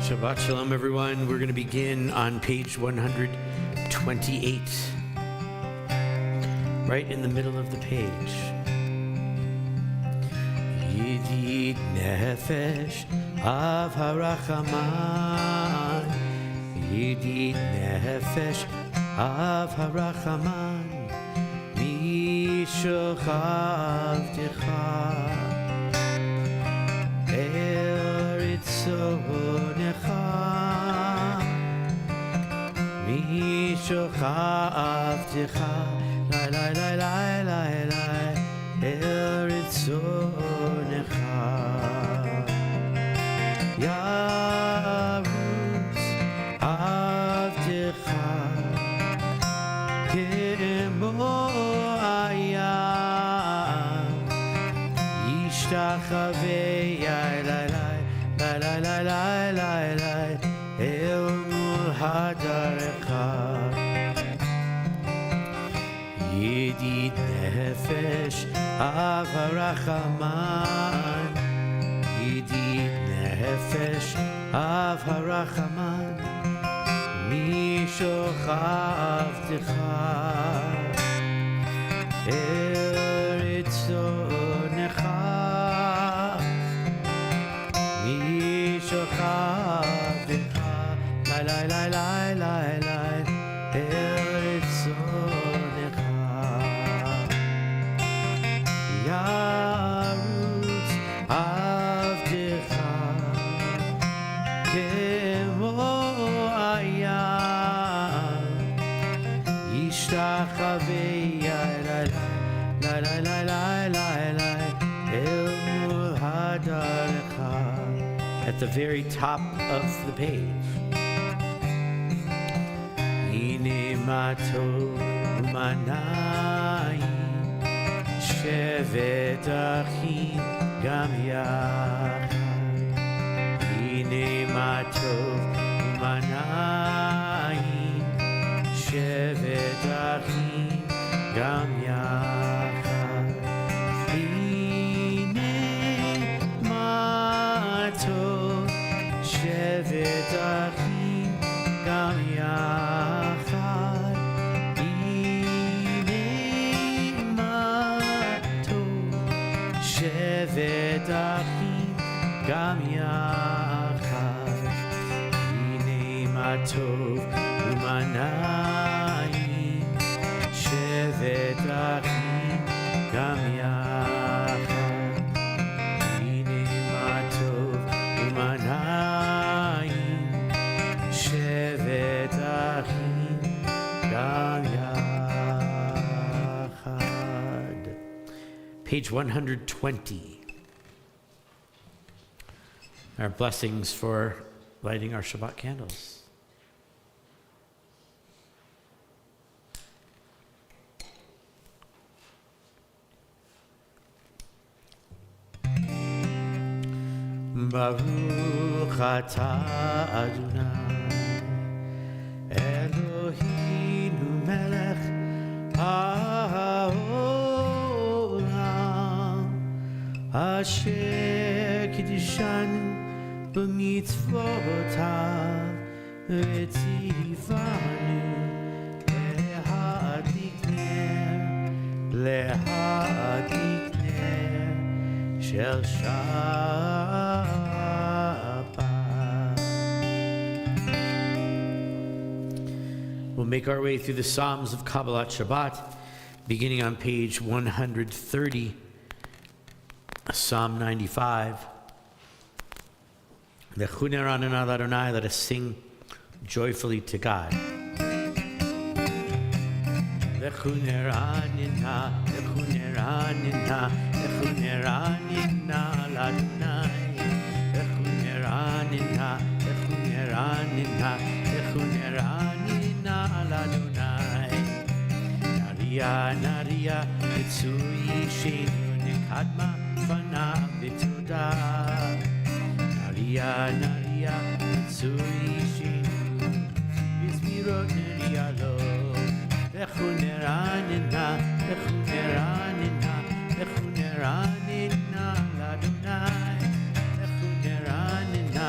Shabbat Shalom, everyone. We're going to begin on page 128, right in the middle of the page. Yidid nefesh av harachaman, Yidid nefesh av harachaman, mishochav Mishocha'avtecha, lai lai lai lai lai lai, eretzonecha. Yarutz avtecha, kemo hayam, yishtachavei lai lai lai lai lai lai lai lai, el mul hadarecha. Yidid nefesh av harachaman, Yidid nefesh av harachaman, mishocha'avtecha eretzonecha, mishocha'avtecha, lai lai lai lai lai lai, eretzonecha. Yarutz avtecha, kemo hayam, yishtachavei lai lai lai lai lai lai, el mul hadarecha. At the very top of the page. Hine ma tov u'manayim, shevet achim gam yachad. Hine ma tov u'manayim, shevet achim gam yachad. Hine ma tov shevet achim gam yachad. Hine ma shevet achim gam yachad. Hine ma tov u'manayim, shevet achim gam yachad. Hine ma tov u'manayim, shevet achim gam yachad. Page 120. Our blessings for lighting our Shabbat candles. Baruch atah Adonai, Eloheinu melech haolam, asher kiddushanu b'mitzvotav, v'tzivanu lehadlik ner shel Shabbat. We'll make our way through the Psalms of Kabbalat Shabbat, beginning on page 130, Psalm 95. Lechu neranena l'Adonai, let us sing joyfully to God. Lechu neranena, lechu neranena, lechu neranena l'Adonai. Lechu neranena, lechu neranena, lechu neranena l'Adonai. Naria, naria, mitzui sheinu nekadma fanav b'todah. Naria, naria, mitzui sheinu b'zmirot naria lo. Lechu neranena, lechu neranena, lechu neranena l'Adonai. Lechu neranena,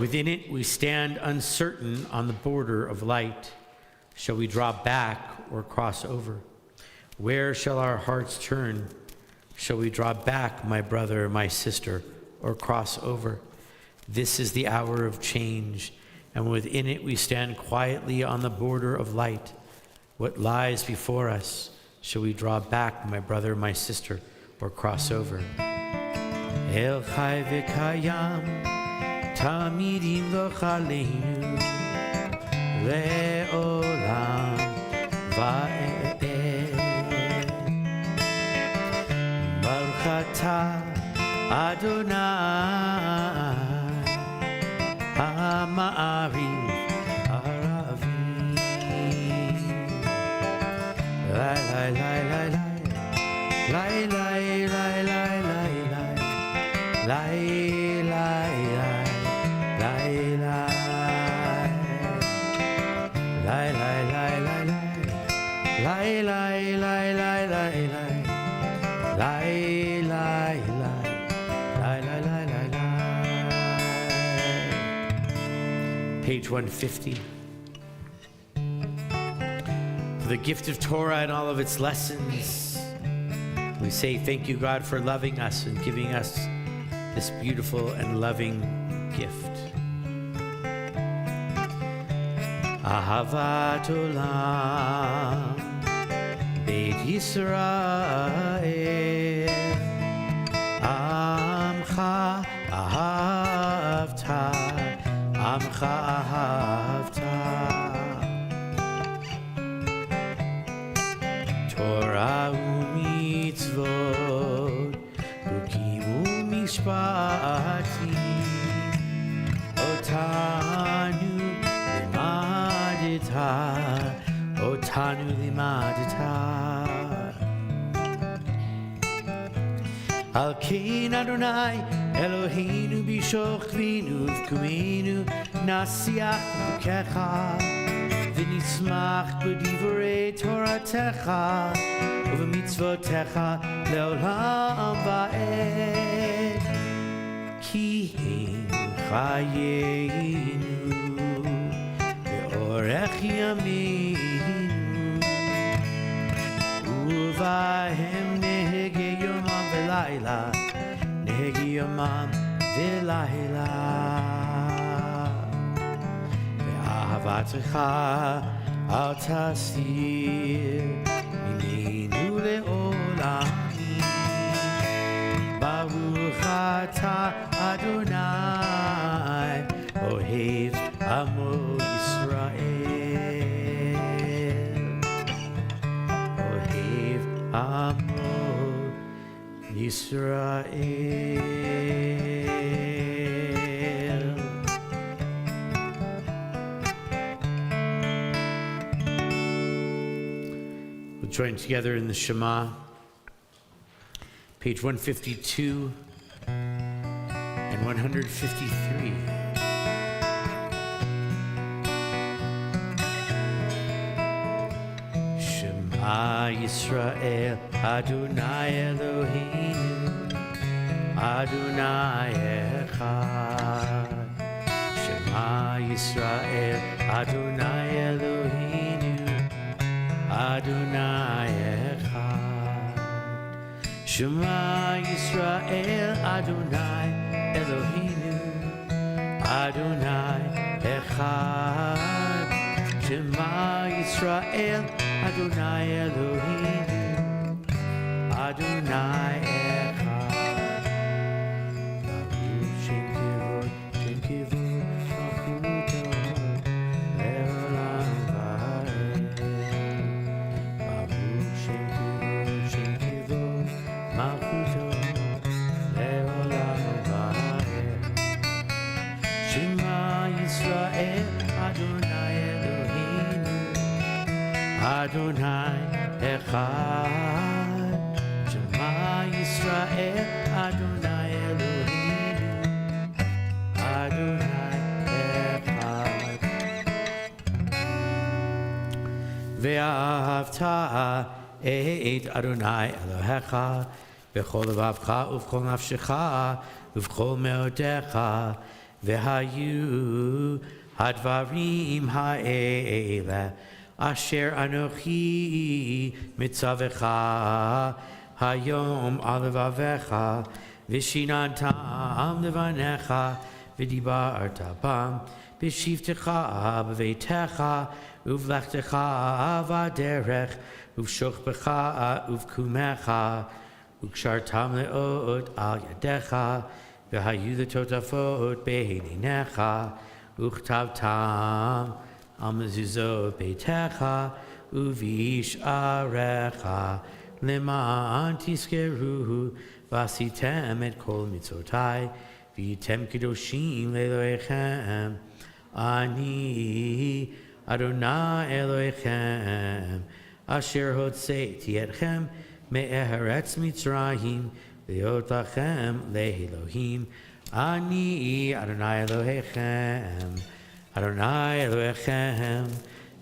Within it we stand uncertain on the border of light. Shall we draw back or cross over? Where shall our hearts turn? Shall we draw back, my brother, my sister, or cross over? This is the hour of change, and within it we stand quietly on the border of light. What lies before us? Shall we draw back, my brother, my sister, or cross over? El Chai V'Kayam Tamidim V'Chaleinu Le'olam Va'ed Baruch Atah Adonai Ha'ma'ariv Ha'ravim Lai lai lai lai lai lai lai lai lai lai lai Page 150. For the gift of Torah and all of its lessons, we say thank you, God, for loving us and giving us this beautiful and loving gift. Ahavat Olam Beit Yisrael Amcha Ahavta Amcha Ahavta Torah u'mitzvot Ukim u'mishpati Otanu Otanu limadita Al Kain Adonai Eloheinu b'shochvinu v'kumenu nasiach v'kecha v'nismach b'divrei Toratecha u'v'mitzvotecha le'olam va'ed ki hem chayeinu Orech yameinu Uvahem nehege yomam v'layla Nehege yomam v'layla Ve'ahavatecha al tasir Minenu le'olami Baruch atah Adonai Ohev amo Amo Yisrael. We'll join together in the Shema, page 152 and 153. Yisrael, Adonai Eloheinu, Adonai Echad. Shema Yisrael, Adonai Eloheinu, Adonai Echad. Shema Yisrael, Adonai Eloheinu, Adonai Echad. Shema Yisrael, Adonai Eloheinu, Adonai Echad. Baruch Shem Kivod, Malchuto, Le'olam Va'ed. Baruch Shem Kivod, Malchuto, Le'olam Va'ed. Shema Yisrael, Adonai Eloheinu, Adonai Echad. Shema Yisrael, Adonai Eloheinu, Adonai Echad. Ve'ahavta et Adonai Elohecha b'chol levavcha uv'chol nafshecha uv'chol me'odecha V'hayu hadvarim ha'ela asher anochi mitzavecha hayom alevavecha v'shinantam levanecha v'dibarta bam b'shivtecha b'veitecha uvlechtecha v'aderech uvshochbecha uvkumecha ukshartam leot al yadecha v'hayu the totafot be'heinecha uchtavtam al mezuzot beitecha uvish arecha leman tiskeruhu v'asitem et kol mitzotai v'yitem kedoshim le'elohechem ani Adonai Elohechem asher hotzeiti etchem me'eretz Mitzrayim le'ot lachem le'elohim ani Adonai Elohechem Adonai Elohechem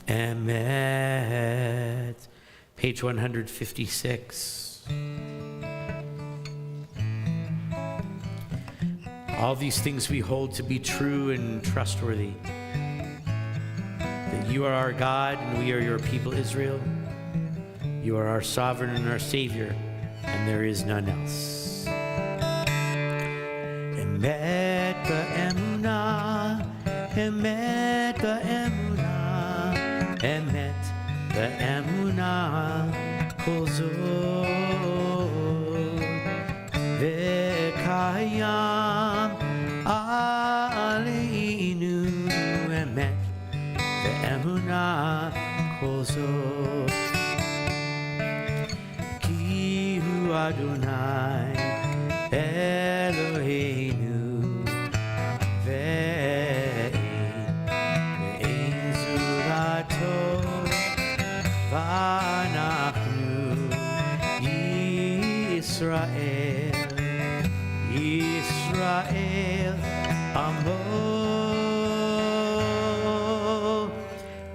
emet. Page 156. All these things we hold to be true and trustworthy. That you are our God and we are your people Israel. You are our sovereign and our Savior, and there is none else. Emet ba'emunah, emet ba'emunah, emet ba'emunah, kol zot ve'kayam aleinu, emet ba'emunah, kol zot ki hu Adonai Eloheinu ve'ein zulato v'anachnu Yisrael Yisrael amo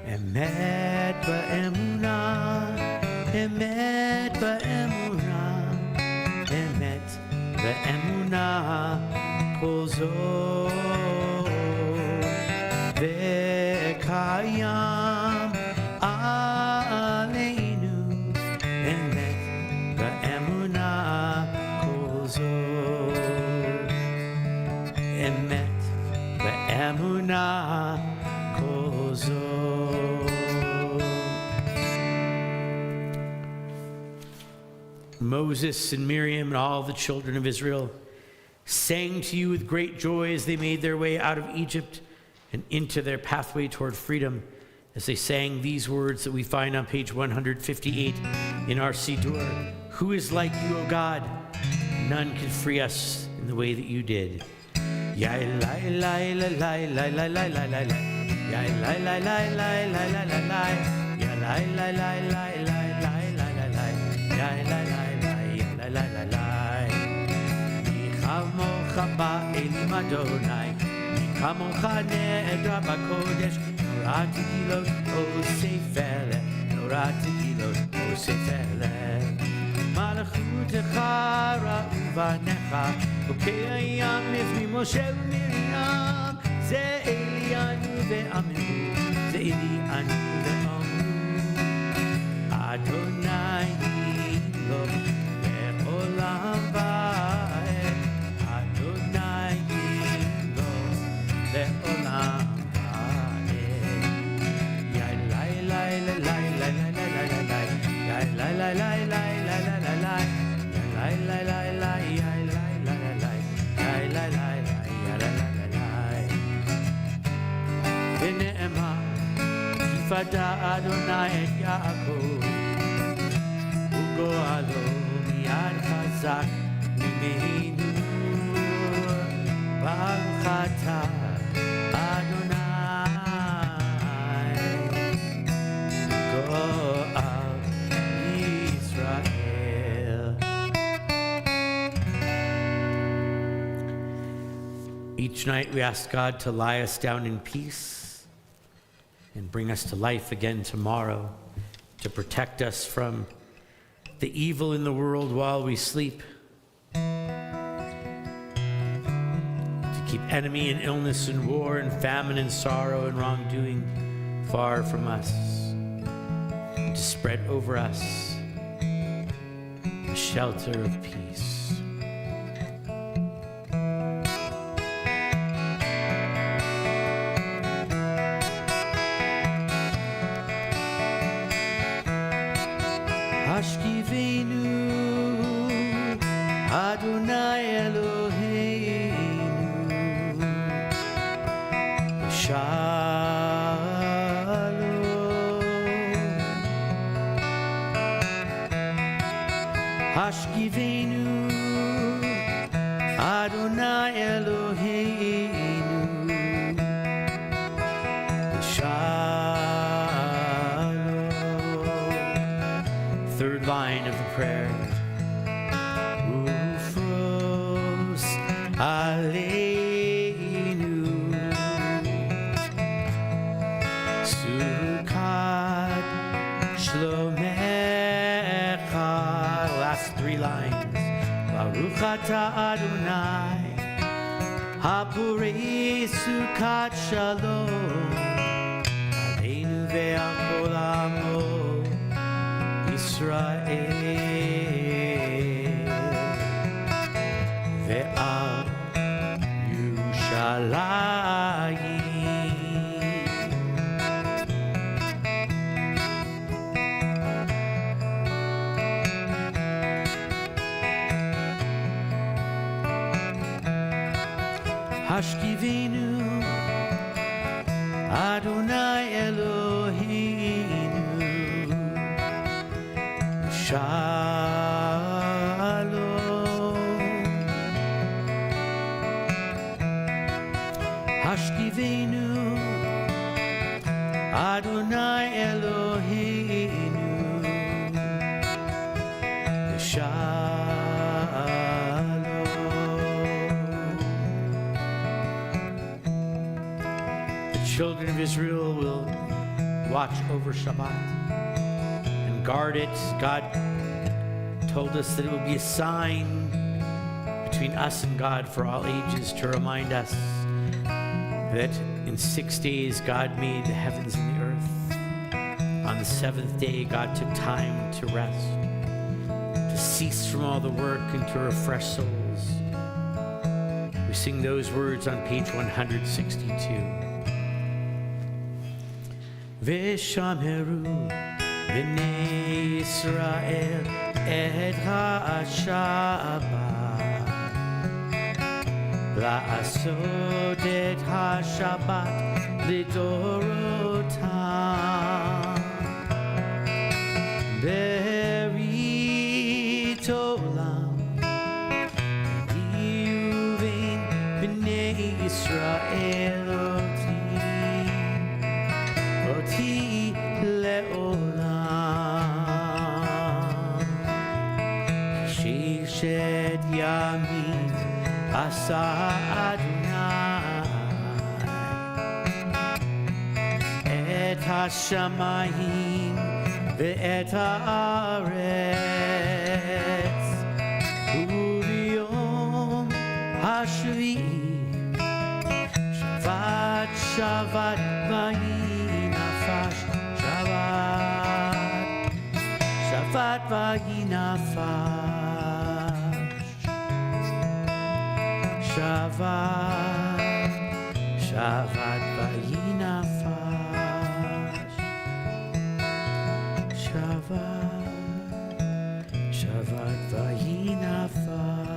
emet ba'emunah emet ba'emunah emet ba'emunah kol zot ve'kayam aleinu emet ba'emunah kol zot emet ba'emunah kol zot. Moses and Miriam and all the children of Israel sang to you with great joy as they made their way out of Egypt and into their pathway toward freedom, as they sang these words that we find on page 158 in our Siddur. Who is like you, O God? None can free us in the way that you did. Kamocha ba'elim Adonai, kamocha ne'edra b'kodesh, Torah tehilot osefele, Torah tehilot osefele. Malachutecha ra'uvanecha, ukeyam lifnei Moshe u'Miriam, ze Elianu ve'amenu, ze Elianu ve'amu. Adonai hilo ve'olam va'ed, Adonai hilo ve'olam va'ed. Yai lai lai lai lai lai lai lai lai lai, yai lai lai lai lai lai lai lai lai, yai lai lai lai lai, yai lai lai lai lai, yai lai lai lai, yai lai lai lai lai. V'ne'emar kifada Adonai et Yaakov, ugoalo miyad chazak mimenu. Baruch atah Adonai go'al Yisrael. Each night we ask God to lie us down in peace and bring us to life again tomorrow, to protect us from the evil in the world while we sleep, to Keep enemy and illness and war and famine and sorrow and wrongdoing far from us. To spread over us the shelter of peace. Hashkivenu Adonai Eloheinu Shalom Hashkivenu Adonai Eloheinu Shalom. Third line of the prayer. Ufros Aleinu Sukkot Shlomecha. Last three lines. Baruch atah Adonai Haporei Sukkot Shalom Aleinu ve'al kol amo Israel ve'al Yerushalayim. Hashkivenu Adonai Eloheinu Shalom Hashkivenu Adonai Eloheinu Shalom. The children of Israel will watch over Shabbat and guard it. God told us that it will be a sign between us and God for all ages to remind us that in 6 days God made the heavens and the earth. On the seventh day, God took time to rest, to cease from all the work and to refresh souls. We sing those words on page 162. Veshameru b'nei Yisrael et ha-Shabbat la'asot et ha-Shabbat lidorotam berit olam yuvein b'nei Yisrael oti le'olam shed yamin asa Adonai et hashamayim ve'et haaretz ubiyom hashvi'i shavat shavat vayinafash shavat shavat vayinafash Shabbat, Shabbat vayinafash. Shabbat, Shabbat vayinafash.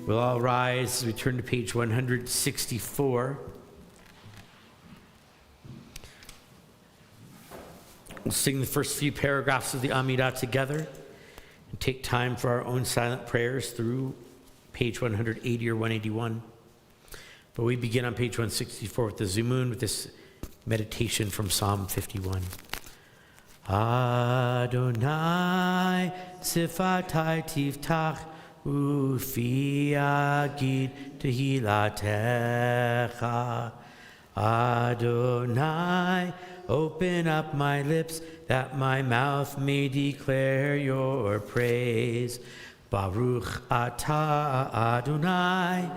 We'll all rise as we turn to page 164. We'll sing the first few paragraphs of the Amidah together and take time for our own silent prayers through page 180 or 181. But we begin on page 164 with the Zimun, with this meditation from Psalm 51. Adonai sifatai tiftach ufi agid tehilatecha. Adonai, open up my lips, that my mouth may declare your praise. Baruch atah Adonai,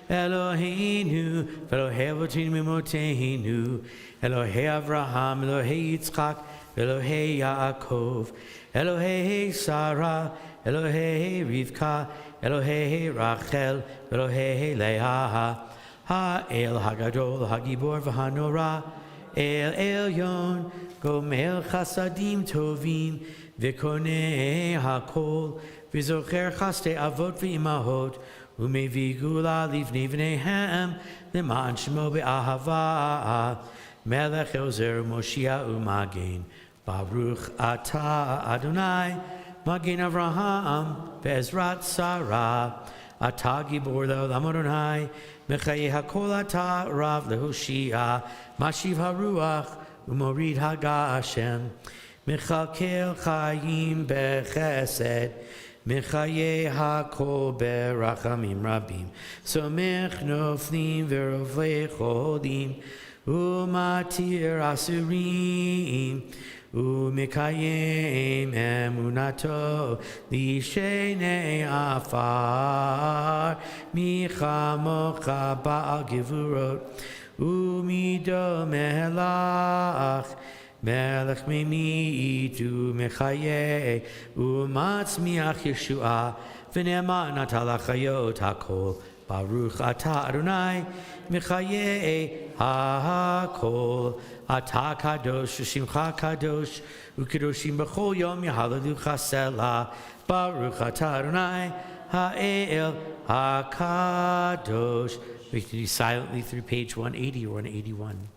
Eloheinu, Elohei Avotenu Mimoteinu, Elohei Avraham, Elohei Yitzchak, Elohei Yaakov, Elohei Sarah, Elohei Rivka, Elohei Rachel, Elohei Leah, Ha'el Hagadol, Hagibor v'Hanora, El Elyon, Gomel Chasadim Tovim, V'konei HaKol, V'zocher Chaste Avot v'Imahot, Umevi Gula Livnei V'neihem, L'ma'an Shemo Be'ahava, Melech Ozer Moshia U'Magen, Baruch Atah Adonai, Magen Avraham, Be'ezrat Sarah, Atah Gibor Le'olam Adonai, Mechaye HaKol Atah Rav Lehoshia, Mashiv HaRuach, Umorid HaGashem, Mechalkel Chayim Bechesed, Mechaye HaKol Berachamim Rabim, Somech Noflim Verovei Chodim, Umatir Asurim, Umekayem Emunato, Lishenei Afar, Michamocha Baal Gevurot, Umido Melach, Melech Memit, Umechaye, Umatzmiach Yeshua, V'nema Natal Chayot HaKol, Baruch Atah Adonai, Mechaye HaKol, Atah Kadosh, Shimcha Kadosh, Ukedoshim B'chol Yom Yahalelucha Selah, Baruch Atah Adonai, Ha'el HaKadosh. We can do silently through page 180 or 181.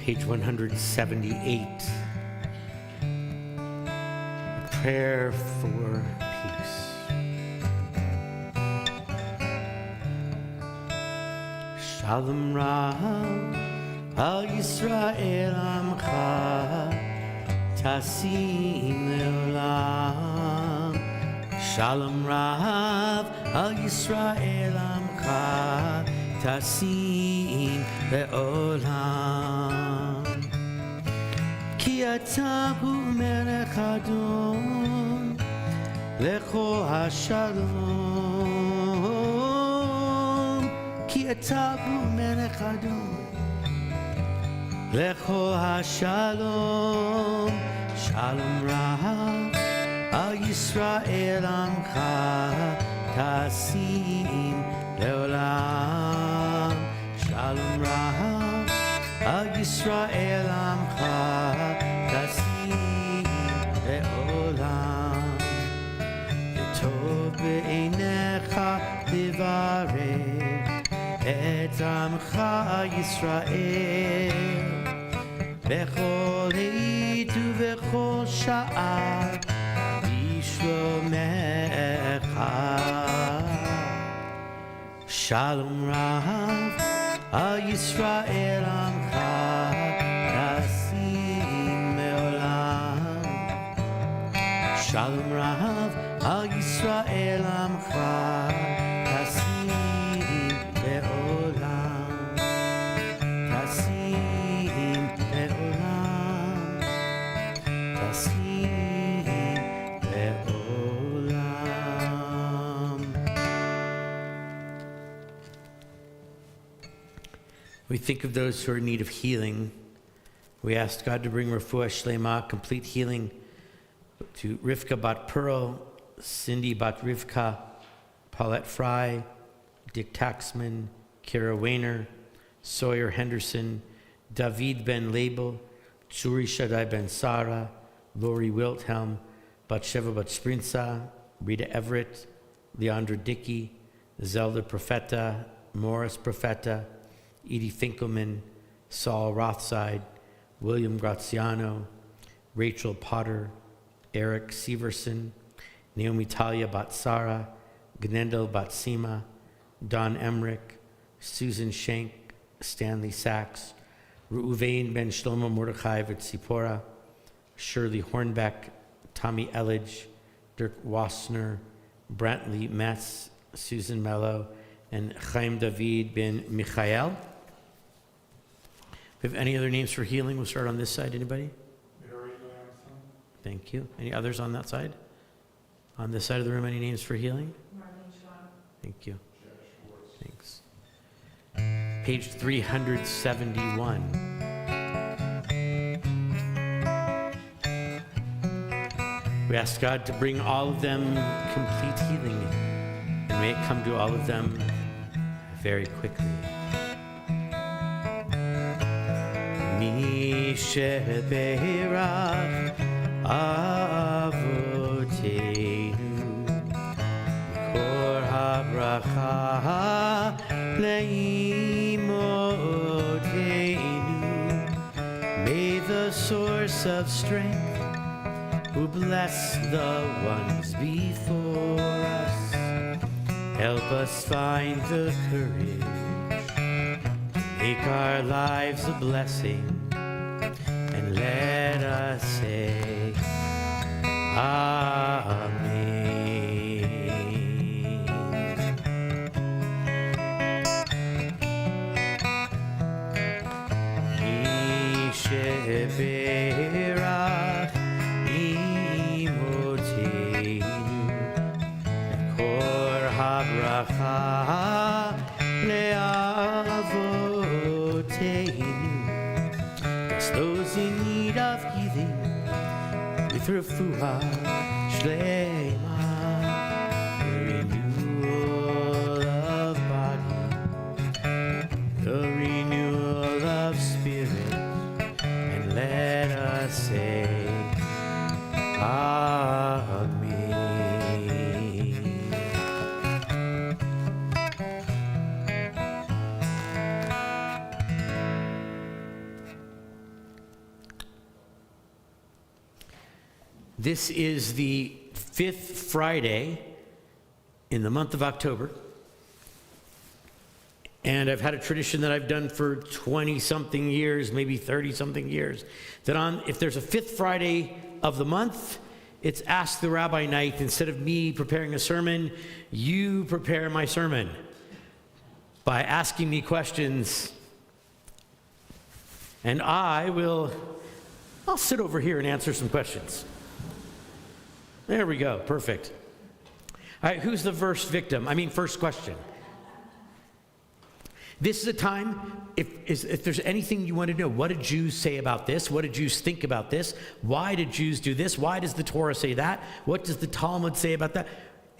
Page 178. Prayer for peace. Shalom Rav al Yisrael Amcha Tasim Leolam. Shalom Rav al Yisrael Amcha Tasim Leolam. Ki ata hu melech Adon lecho hashalom. Ki ata hu melech Adon lecho hashalom. Shalom Rav al Yisrael Amcha Tasim Leolam. Shalom Rav al Yisrael Amcha Tasim Leolam. V'tov be'einecha livarech et Amcha Yisrael bechol עת ובכל שעה בשלומך. Shalom Rav al Yisrael Amcha Tasim Leolam. Shalom Rav al Yisrael Amcha Tasim Leolam. Tasim Leolam. Tasim Leolam. We think of those who are in need of healing. We ask God to bring refuah shlema, complete healing, to Rivka bat Pearl, Cindy bat Rivka, Paulette Fry, Dick Taxman, Kira Weiner, Sawyer Henderson, David ben Label, Tsuri Shaddai ben Sarah, Lori Wilthelm, Batsheva bat Sprinza, Rita Everett, Leandra Dickey, Zelda Profeta, Morris Profeta, Edie Finkelman, Saul Rothside, William Graziano, Rachel Potter, Eric Severson, Naomi Talia Batsara, Gnendel Batsima, Don Emmerich, Susan Schenk, Stanley Sachs, Reuven Ben Shlomo Mordechai Vitzipora, Shirley Hornbeck, Tommy Elledge, Dirk Wassner, Brantley Metz, Susan Mello, and Chaim David Ben Michael. If we have any other names for healing, we'll start on this side. Anybody? Mary Lamson. Thank you. Any others on that side? On this side of the room, any names for healing? Marlene Schwab. Thank you. Jeff Schwartz. Thanks. Page 371. We ask God to bring all of them complete healing, and may it come to all of them very quickly. Mi sheberach avoteinu mikor habracha leimoteinu. May the source of strength who bless the ones before us help us find the courage to make our lives a blessing, and let us say Amen. Yisheberach imoteinu ekor habracha leavoteinu. Bless those in need of healing with refuah shlema, the renewal of body, the renewal of spirit, and let us say Amen. This is the 5th Friday in the month of October. And I've had a tradition that I've done for 20-something years, maybe 30-something years, that if there's a 5th Friday of the month, it's Ask the Rabbi night. Instead of me preparing a sermon, you prepare my sermon by asking me questions. And I'll sit over here and answer some questions. There we go, perfect. All right, who's the first question? This is a time, if there's anything you want to know, what did Jews say about this? What did Jews think about this? Why did Jews do this? Why does the Torah say that? What does the Talmud say about that?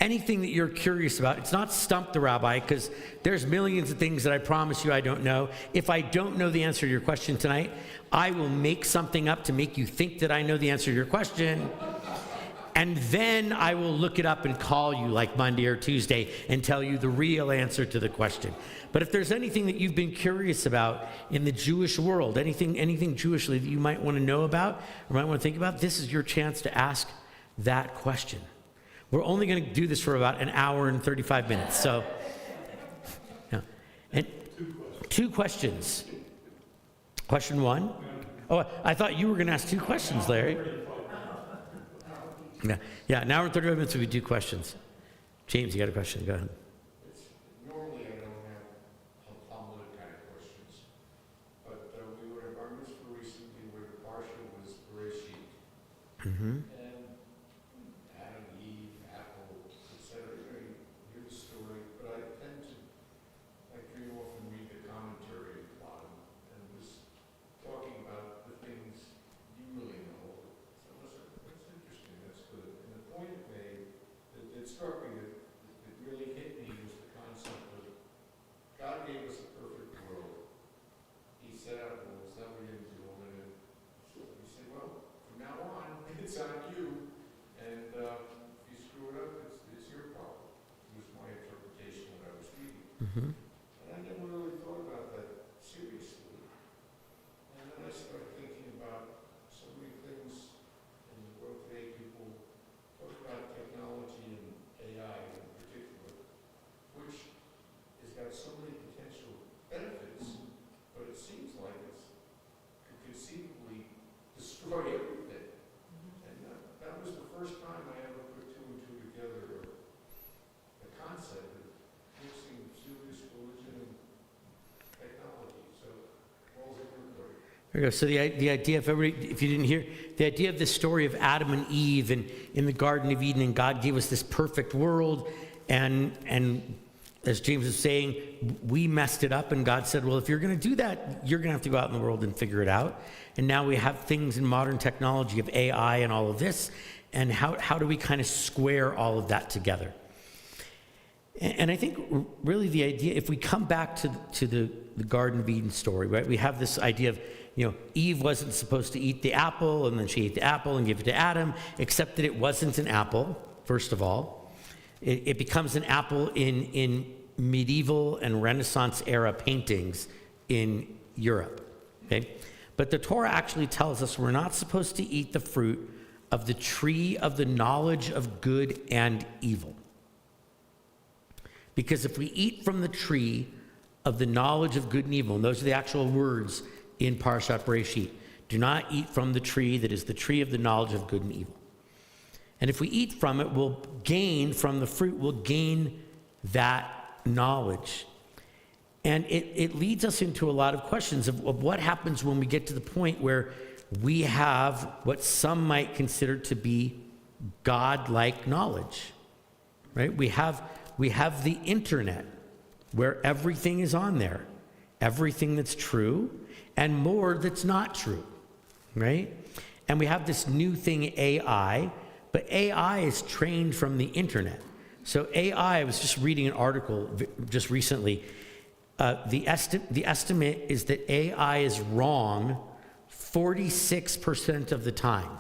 Anything that you're curious about. It's not Stump the Rabbi, because there's millions of things that I promise you I don't know. If I don't know the answer to your question tonight, I will make something up to make you think that I know the answer to your question. And then I will look it up and call you like Monday or Tuesday and tell you the real answer to the question. But if there's anything that you've been curious about in the Jewish world, anything Jewishly that you might want to know about or might want to think about, this is your chance to ask that question. We're only going to do this for about an hour and 35 minutes. So, yeah. And 2 questions. Question 1. Oh, I thought you were going to ask 2 questions, Larry. Yeah. An hour and 35 minutes, we do questions. James, you got a question? Go ahead. Normally I don't have Talmudic kind of questions, but we were at Bar Mitzvah recently where the parsha was Bereshit. Mm-hmm. And Adam, Eve, Apple, etc. You hear the story, but I tend to, I dream off and read the commentary at the bottom and was talking about the things you really know. So I was like, that's interesting, that's good. And the point it made, that struck me, that really hit me was the concept of God gave us a perfect world. He set out rules that we didn't do them, and so he said, well, from now on, it's on you, and if you screw it up, it's your problem. Was my interpretation when I was reading. Mm-hmm. And I never really thought about that seriously. And then I started thinking about so many things in the world today. People talk about technology and AI in particular, which has got so many potential benefits, but it seems like it could conceivably destroy everything. And that was the first time I ever put 2 and 2 together, the concept of mixing serious religion and technology. So, all's in your glory. There you go. So the idea, if you didn't hear, the idea of this story of Adam and Eve and in the Garden of Eden, and God gave us this perfect world, and as James is saying, we messed it up, and God said, well, if you're going to do that, you're going to have to go out in the world and figure it out. And now we have things in modern technology of AI and all of this, and how do we kind of square all of that together? And I think really the idea, if we come back to the Garden of Eden story, right? We have this idea of, Eve wasn't supposed to eat the apple, and then she ate the apple and gave it to Adam, except that it wasn't an apple, first of all. It becomes an apple in medieval and Renaissance era paintings in Europe, okay? But the Torah actually tells us we're not supposed to eat the fruit of the tree of the knowledge of good and evil. Because if we eat from the tree of the knowledge of good and evil, and those are the actual words in Parashat Bereshit, do not eat from the tree that is the tree of the knowledge of good and evil. And if we eat from it, we'll gain from the fruit, we'll gain that knowledge. And it leads us into a lot of questions of what happens when we get to the point where we have what some might consider to be God-like knowledge, right? We have the internet where everything is on there, everything that's true and more that's not true, right? And we have this new thing, AI, but AI is trained from the internet. So AI, I was just reading an article just recently. The estimate is that AI is wrong 46% of the time.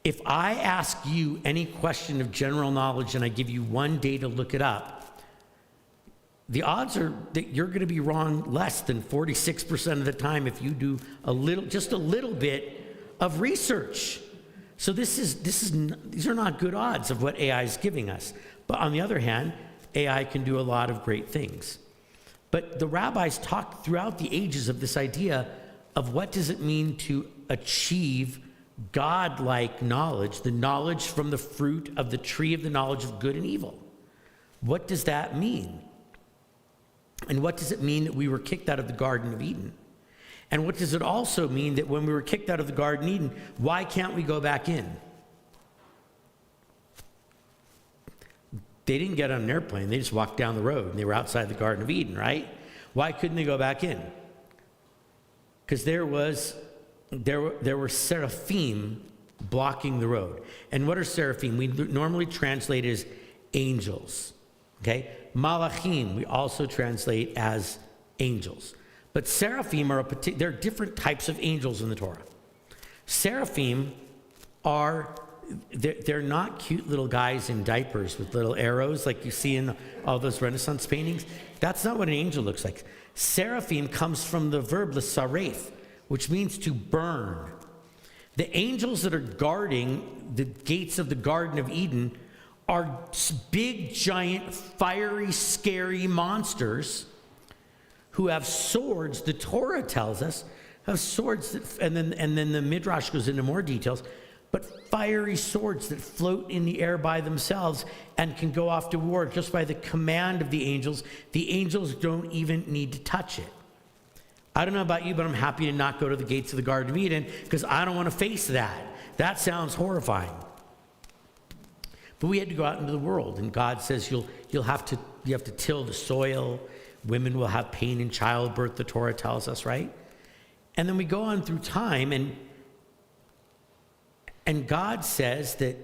If I ask you any question of general knowledge and I give you one day to look it up, the odds are that you're going to be wrong less than 46% of the time if you do just a little bit of research. So these are not good odds of what AI is giving us. But on the other hand, AI can do a lot of great things. But the rabbis talked throughout the ages of this idea of what does it mean to achieve God-like knowledge, the knowledge from the fruit of the tree of the knowledge of good and evil. What does that mean? And what does it mean that we were kicked out of the Garden of Eden? And what does it also mean that when we were kicked out of the Garden of Eden, why can't we go back in? They didn't get on an airplane. They just walked down the road and they were outside the Garden of Eden, right? Why couldn't they go back in? Because there were seraphim blocking the road. And what are seraphim? We normally translate as angels, okay? Malachim, we also translate as angels. But seraphim there are different types of angels in the Torah. Seraphim they're not cute little guys in diapers with little arrows like you see in all those Renaissance paintings. That's not what an angel looks like. Seraphim comes from the verb l'saref, which means to burn. The angels that are guarding the gates of the Garden of Eden are big, giant, fiery, scary monsters who have swords. The Torah tells us have swords and then the Midrash goes into more details, but fiery swords that float in the air by themselves and can go off to war just by the command of the angels. The angels don't even need to touch it. I don't know about you, but I'm happy to not go to the gates of the Garden of Eden because I don't want to face that. That sounds horrifying. But we had to go out into the world, and God says you have to till the soil. Women will have pain in childbirth, the Torah tells us, right? And then we go on through time, and God says that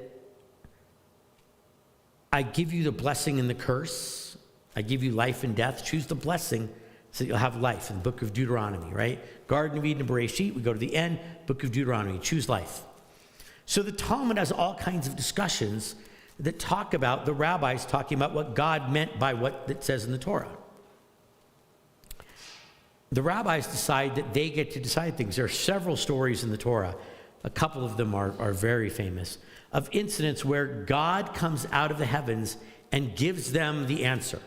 I give you the blessing and the curse. I give you life and death. Choose the blessing so that you'll have life in the book of Deuteronomy, right? Garden of Eden and Bereshit, we go to the end, book of Deuteronomy, choose life. So the Talmud has all kinds of discussions that talk about, the rabbis talking about what God meant by what it says in the Torah. The rabbis decide that they get to decide things. There are several stories in the Torah, a couple of them are very famous, of incidents where God comes out of the heavens and gives them the answer.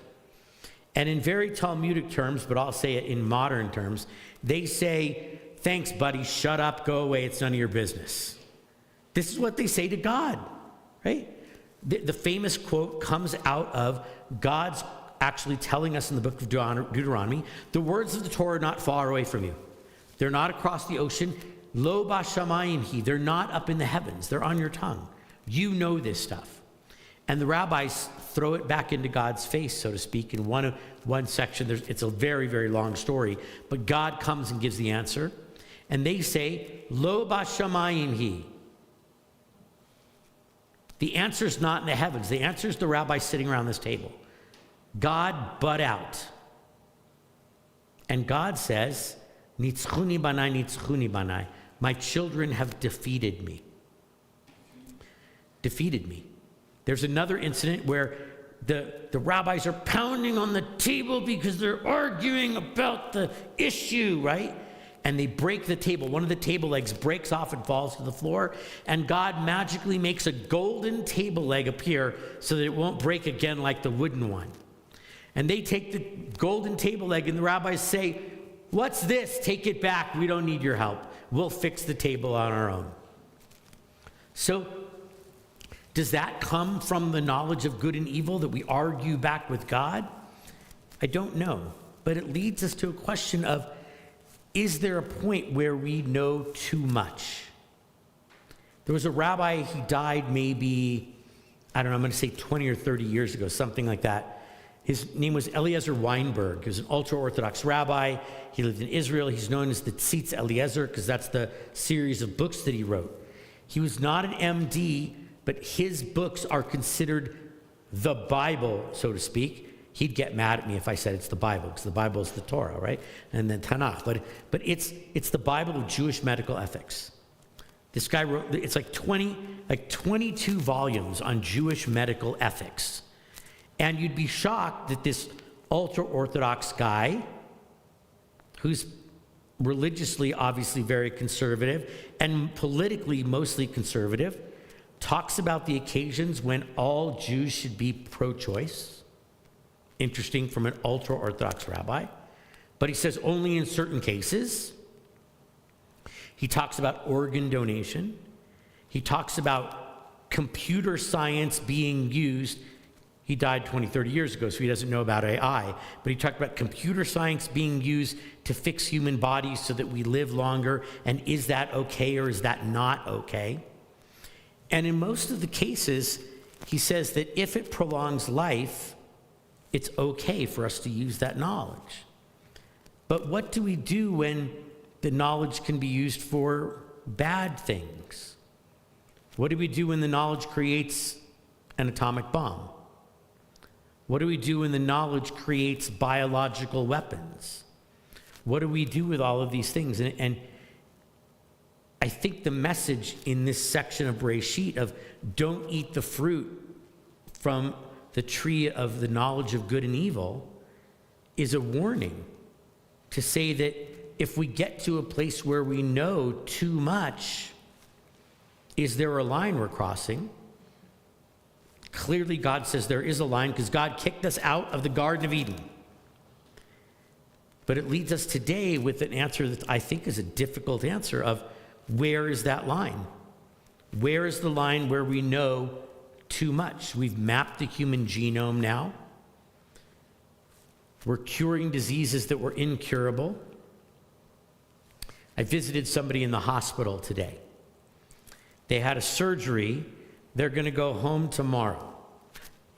And in very Talmudic terms, but I'll say it in modern terms, they say, thanks, buddy, shut up, go away, it's none of your business. This is what they say to God, right? The famous quote comes out of God's actually telling us in the book of Deuteronomy, the words of the Torah are not far away from you. They're not across the ocean. Lo bashamayim hi. They're not up in the heavens. They're on your tongue. You know this stuff. And the rabbis throw it back into God's face, so to speak. In one section, it's a very, very long story, but God comes and gives the answer. And they say, Lo bashamayim hi. The answer is not in the heavens. The answer is the rabbis sitting around this table. God butt out. And God says, Nitzchuni banai, nitzchuni banai. My children have defeated me. Defeated me. There's another incident where the rabbis are pounding on the table because they're arguing about the issue, right? And they break the table. One of the table legs breaks off and falls to the floor. And God magically makes a golden table leg appear so that it won't break again like the wooden one. And they take the golden table leg and the rabbis say, what's this? Take it back. We don't need your help. We'll fix the table on our own. So does that come from the knowledge of good and evil that we argue back with God? I don't know. But it leads us to a question of, is there a point where we know too much? There was a rabbi, he died maybe, I don't know, I'm going to say 20 or 30 years ago, something like that. His name was Eliezer Weinberg. He was an ultra-Orthodox rabbi. He lived in Israel. He's known as the Tzitz Eliezer because that's the series of books that he wrote. He was not an MD, but his books are considered the Bible, so to speak. He'd get mad at me if I said it's the Bible, because the Bible is the Torah, right? And then Tanakh. But it's the Bible of Jewish medical ethics. This guy wrote, it's like 22 volumes on Jewish medical ethics. And you'd be shocked that this ultra-Orthodox guy, who's religiously obviously very conservative and politically mostly conservative, talks about the occasions when all Jews should be pro-choice. Interesting, from an ultra-Orthodox rabbi. But he says only in certain cases. He talks about organ donation. He talks about computer science being used. He died 20, 30 years ago, so he doesn't know about AI. But he talked about computer science being used to fix human bodies so that we live longer. And is that okay or is that not okay? And in most of the cases, he says that if it prolongs life, it's okay for us to use that knowledge. But what do we do when the knowledge can be used for bad things? What do we do when the knowledge creates an atomic bomb? What do we do when the knowledge creates biological weapons? What do we do with all of these things? And I think the message in this section of Bereshit of don't eat the fruit from the tree of the knowledge of good and evil is a warning to say that if we get to a place where we know too much, is there a line we're crossing? Clearly, God says there is a line because God kicked us out of the Garden of Eden. But it leads us today with an answer that I think is a difficult answer of where is that line? Where is the line where we know too much? We've mapped the human genome now. We're curing diseases that were incurable. I visited somebody in the hospital today. They had a surgery. They're going to go home tomorrow.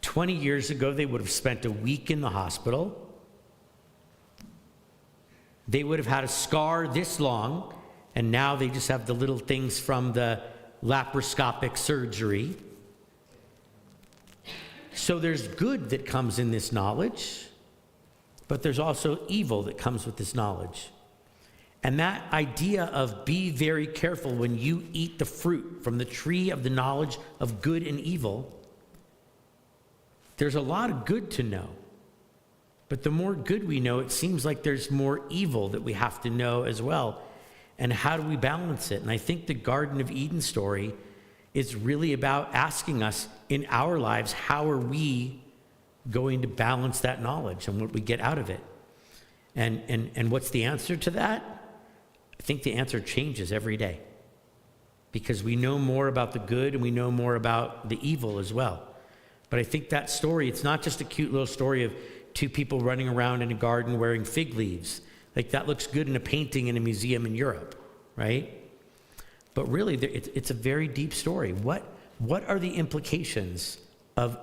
20 years ago, they would have spent a week in the hospital. They would have had a scar this long, and now they just have the little things from the laparoscopic surgery. So there's good that comes in this knowledge, but there's also evil that comes with this knowledge. And that idea of be very careful when you eat the fruit from the tree of the knowledge of good and evil, there's a lot of good to know. But the more good we know, it seems like there's more evil that we have to know as well. And how do we balance it? And I think the Garden of Eden story is really about asking us in our lives, how are we going to balance that knowledge and what we get out of it? And what's the answer to that? I think the answer changes every day because we know more about the good and we know more about the evil as well. But I think that story, it's not just a cute little story of two people running around in a garden wearing fig leaves. Like that looks good in a painting in a museum in Europe, right? But really, it's a very deep story. What are the implications of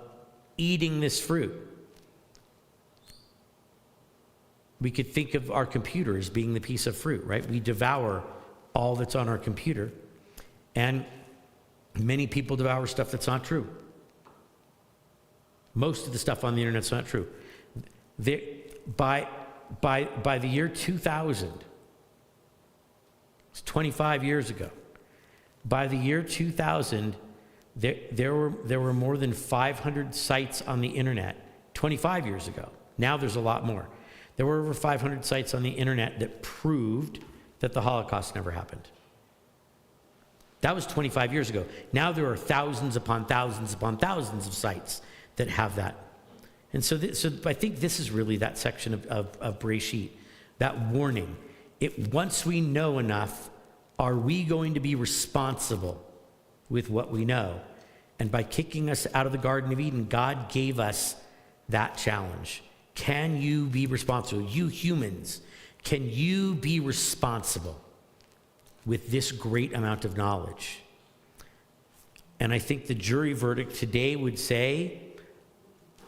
eating this fruit? We could think of our computer as being the piece of fruit, right? We devour all that's on our computer. And many people devour stuff that's not true. Most of the stuff on the internet's not true. By the year 2000, it's 25 years ago, by the year 2000, there were more than 500 sites on the internet 25 years ago. Now there's a lot more. There were over 500 sites on the internet that proved that the Holocaust never happened. That was 25 years ago. Now there are thousands upon thousands upon thousands of sites that have that. And so I think this is really that section of Bereshit, that warning. Once we know enough, are we going to be responsible with what we know? And by kicking us out of the Garden of Eden, God gave us that challenge. Can you be responsible? You humans, can you be responsible with this great amount of knowledge? And I think the jury verdict today would say,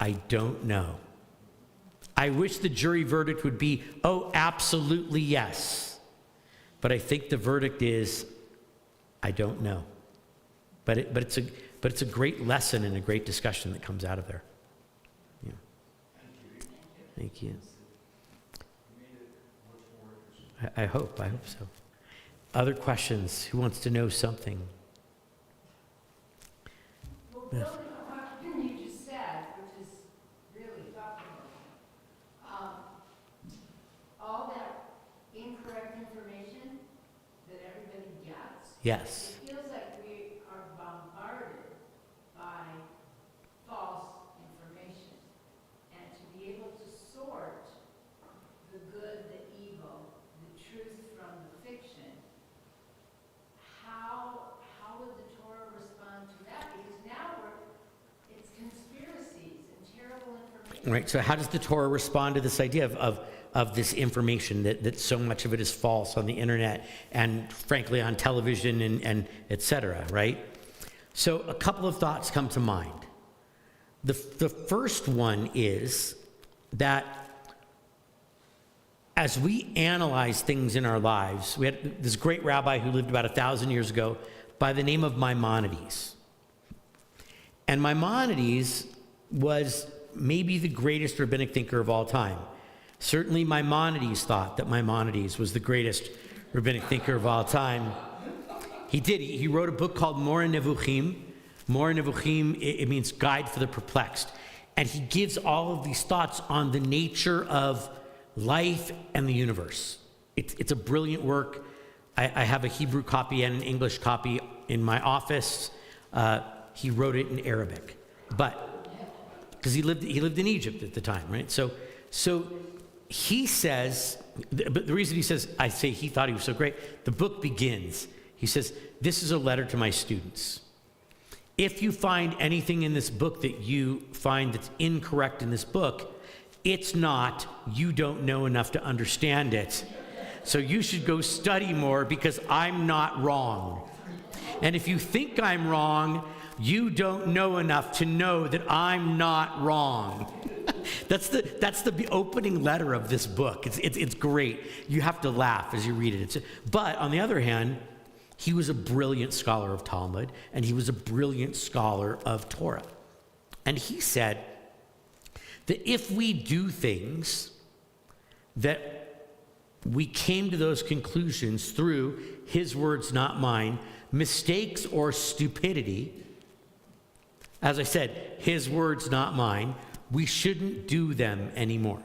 I don't know. I wish the jury verdict would be, oh, absolutely yes. But I think the verdict is, I don't know. But it's a great lesson and a great discussion that comes out of there. Yeah. Thank you. I hope so. Other questions? Who wants to know something? Well, building on what you just said, which is really thought-provoking, all that incorrect information Yes. It feels like we are bombarded by false information. And to be able to sort the good, the evil, the truth from the fiction, how would the Torah respond to that? Because now it's conspiracies and terrible information. Right. So how does the Torah respond to this idea of this information that so much of it is false on the internet and frankly on television and et cetera, right? So a couple of thoughts come to mind. The first one is that as we analyze things in our lives, we had this great rabbi who lived about 1,000 years ago by the name of Maimonides. And Maimonides was maybe the greatest rabbinic thinker of all time. Certainly Maimonides thought that Maimonides was the greatest rabbinic thinker of all time. He did. He wrote a book called Moreh Nevuchim. Moreh Nevuchim, it means guide for the perplexed. And he gives all of these thoughts on the nature of life and the universe. It's a brilliant work. I have a Hebrew copy and an English copy in my office. He wrote it in Arabic, but because he lived in Egypt at the time, right? So he says, but the reason he says, I say he thought he was so great, the book begins. He says, this is a letter to my students. If you find anything in this book that you find that's incorrect in this book, it's not, you don't know enough to understand it. So you should go study more because I'm not wrong. And if you think I'm wrong, you don't know enough to know that I'm not wrong. That's the opening letter of this book. It's great. You have to laugh as you read it. But on the other hand, he was a brilliant scholar of Talmud, and he was a brilliant scholar of Torah. And he said that if we do things that we came to those conclusions through his words, not mine, mistakes or stupidity, as I said, his words, not mine, we shouldn't do them anymore.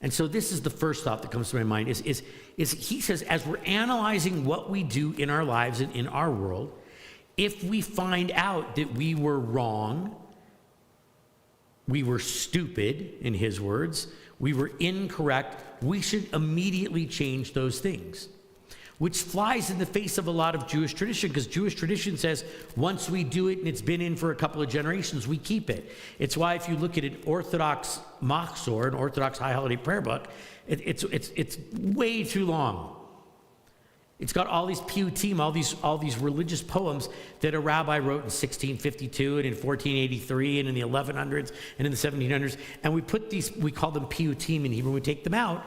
And so this is the first thought that comes to my mind is he says, as we're analyzing what we do in our lives and in our world, if we find out that we were wrong, we were stupid, in his words, we were incorrect, we should immediately change those things. Which flies in the face of a lot of Jewish tradition, because Jewish tradition says once we do it and it's been in for a couple of generations, we keep it. It's why if you look at an Orthodox Machzor, an Orthodox High Holiday Prayer book, it's way too long. It's got all these piyutim, all these religious poems that a rabbi wrote in 1652 and in 1483 and in the 1100s and in the 1700s, and we call them piyutim in Hebrew. We take them out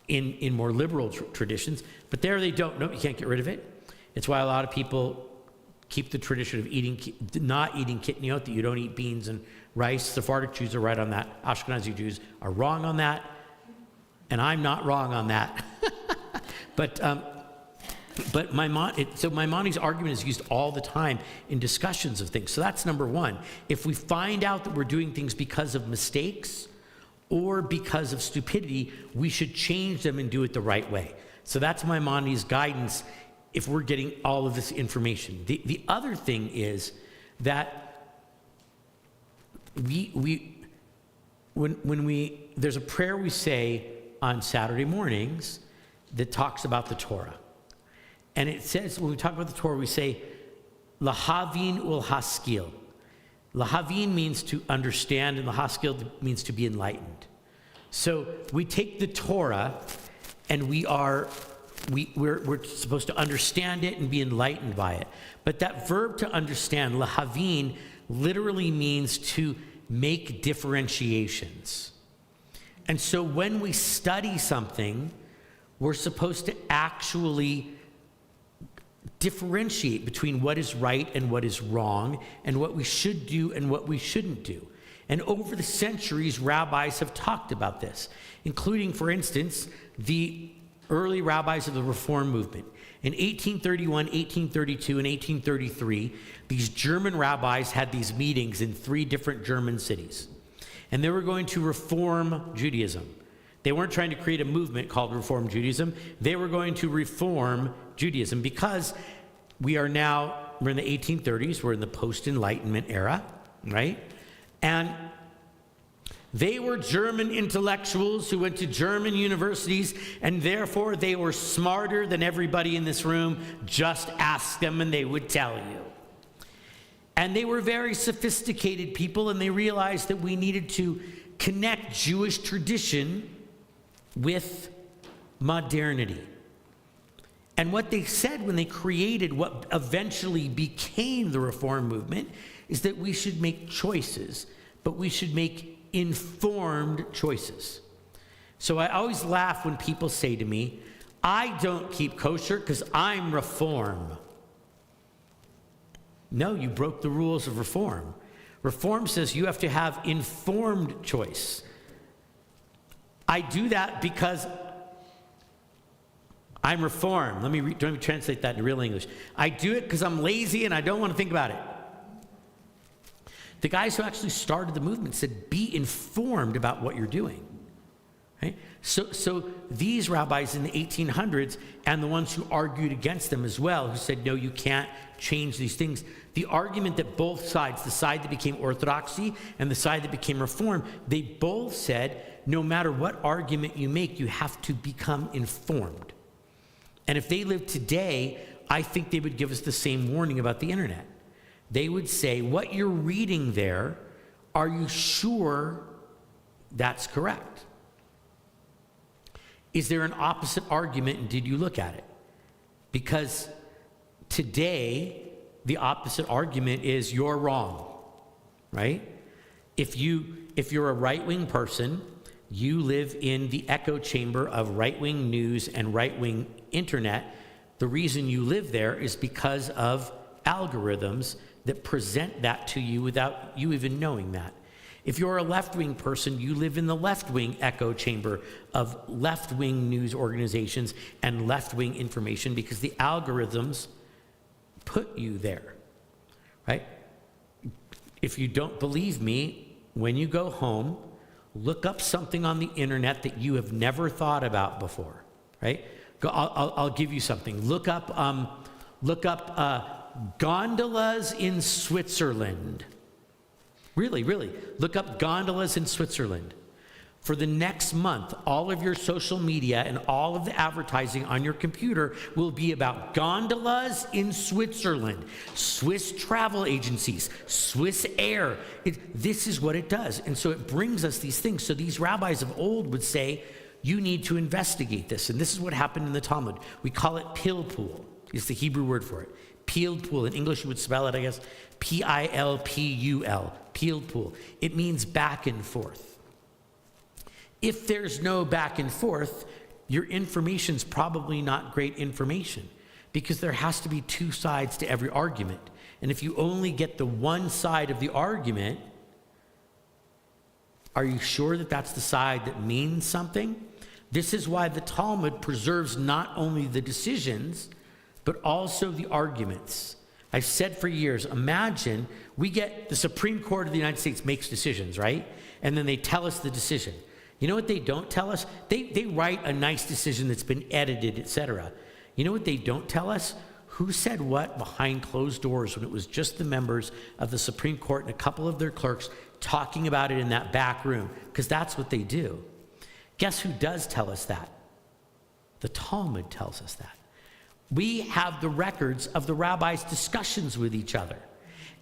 in more liberal traditions, but there they don't. Nope, you can't get rid of it. It's why a lot of people keep the tradition of not eating kitniot, that you don't eat beans and rice. Sephardic Jews are right on that. Ashkenazi Jews are wrong on that, and I'm not wrong on that. But Maimonides' argument is used all the time in discussions of things. So that's number one. If we find out that we're doing things because of mistakes or because of stupidity, we should change them and do it the right way. So that's Maimonides' guidance if we're getting all of this information. The other thing is that there's a prayer we say on Saturday mornings that talks about the Torah. And it says, when we talk about the Torah, we say, Lahavin ul haskil. Lahavin means to understand, and lahaskil means to be enlightened. So we take the Torah, and we're supposed to understand it and be enlightened by it. But that verb to understand, lahavin, literally means to make differentiations. And so when we study something, we're supposed to actually differentiate between what is right and what is wrong, and what we should do and what we shouldn't do. And over the centuries, rabbis have talked about this, including, for instance, the early rabbis of the Reform movement. In 1831, 1832, and 1833, these German rabbis had these meetings in 3 different German cities. And they were going to reform Judaism. They weren't trying to create a movement called Reform Judaism. They were going to reform Judaism because we're in the 1830s, we're in the post-Enlightenment era, right? And they were German intellectuals who went to German universities, and therefore they were smarter than everybody in this room. Just ask them and they would tell you. And they were very sophisticated people, and they realized that we needed to connect Jewish tradition with modernity. And what they said when they created what eventually became the Reform movement is that we should make choices, but we should make informed choices. So I always laugh when people say to me, I don't keep kosher because I'm Reform. No, you broke the rules of Reform. Reform says you have to have informed choice. I do that because I'm Reform. Let me translate that into real English. I do it because I'm lazy and I don't want to think about it. The guys who actually started the movement said, be informed about what you're doing. Right? So these rabbis in the 1800s, and the ones who argued against them as well, who said, no, you can't change these things, the argument that both sides, the side that became Orthodoxy and the side that became Reform, they both said, no matter what argument you make, you have to become informed. And if they lived today, I think they would give us the same warning about the internet. They would say, what you're reading there, are you sure that's correct? Is there an opposite argument, and did you look at it? Because today, the opposite argument is you're wrong, right? If you're a right-wing person, you live in the echo chamber of right-wing news and right-wing internet. The reason you live there is because of algorithms that present that to you without you even knowing that. If you're a left-wing person, you live in the left-wing echo chamber of left-wing news organizations and left-wing information because the algorithms put you there, right? If you don't believe me, when you go home, look up something on the internet that you have never thought about before, right? I'll give you something. Look up gondolas in Switzerland. Really, look up gondolas in Switzerland. For the next month, all of your social media and all of the advertising on your computer will be about gondolas in Switzerland, Swiss travel agencies, Swiss Air. This is what it does. And so it brings us these things. So these rabbis of old would say, you need to investigate this. And this is what happened in the Talmud. We call it pilpul, is the Hebrew word for it. Pilpul. In English, you would spell it, I guess, P-I-L-P-U-L, pilpul. It means back and forth. If there's no back and forth, your information's probably not great information because there has to be two sides to every argument. And if you only get the one side of the argument, are you sure that that's the side that means something? This is why the Talmud preserves not only the decisions, but also the arguments. I've said for years, imagine we get the Supreme Court of the United States makes decisions, right? And then they tell us the decision. You know what they don't tell us? They write a nice decision that's been edited, etc. You know what they don't tell us? Who said what behind closed doors when it was just the members of the Supreme Court and a couple of their clerks talking about it in that back room? Because that's what they do. Guess who does tell us that? The Talmud tells us that. We have the records of the rabbis' discussions with each other.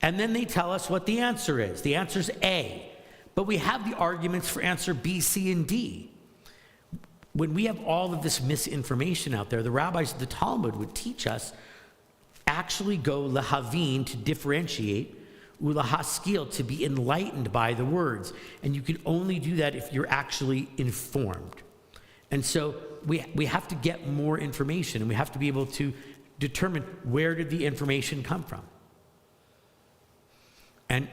And then they tell us what the answer is. The answer is A. But we have the arguments for answer B, C, and D. When we have all of this misinformation out there, the rabbis of the Talmud would teach us, actually go lahavin, to differentiate, ulahaskil, to be enlightened by the words. And you can only do that if you're actually informed. And so we have to get more information, and we have to be able to determine where did the information come from. And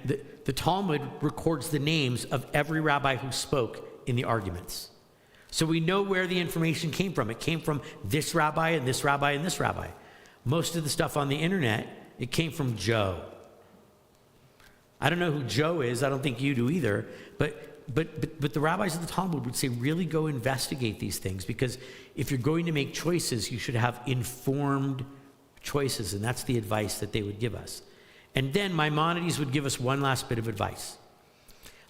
the Talmud records the names of every rabbi who spoke in the arguments. So we know where the information came from. It came from this rabbi and this rabbi and this rabbi. Most of the stuff on the internet, it came from Joe. I don't know who Joe is. I don't think you do either. But the rabbis of the Talmud would say, really go investigate these things, because if you're going to make choices, you should have informed choices, and that's the advice that they would give us. And then Maimonides would give us one last bit of advice.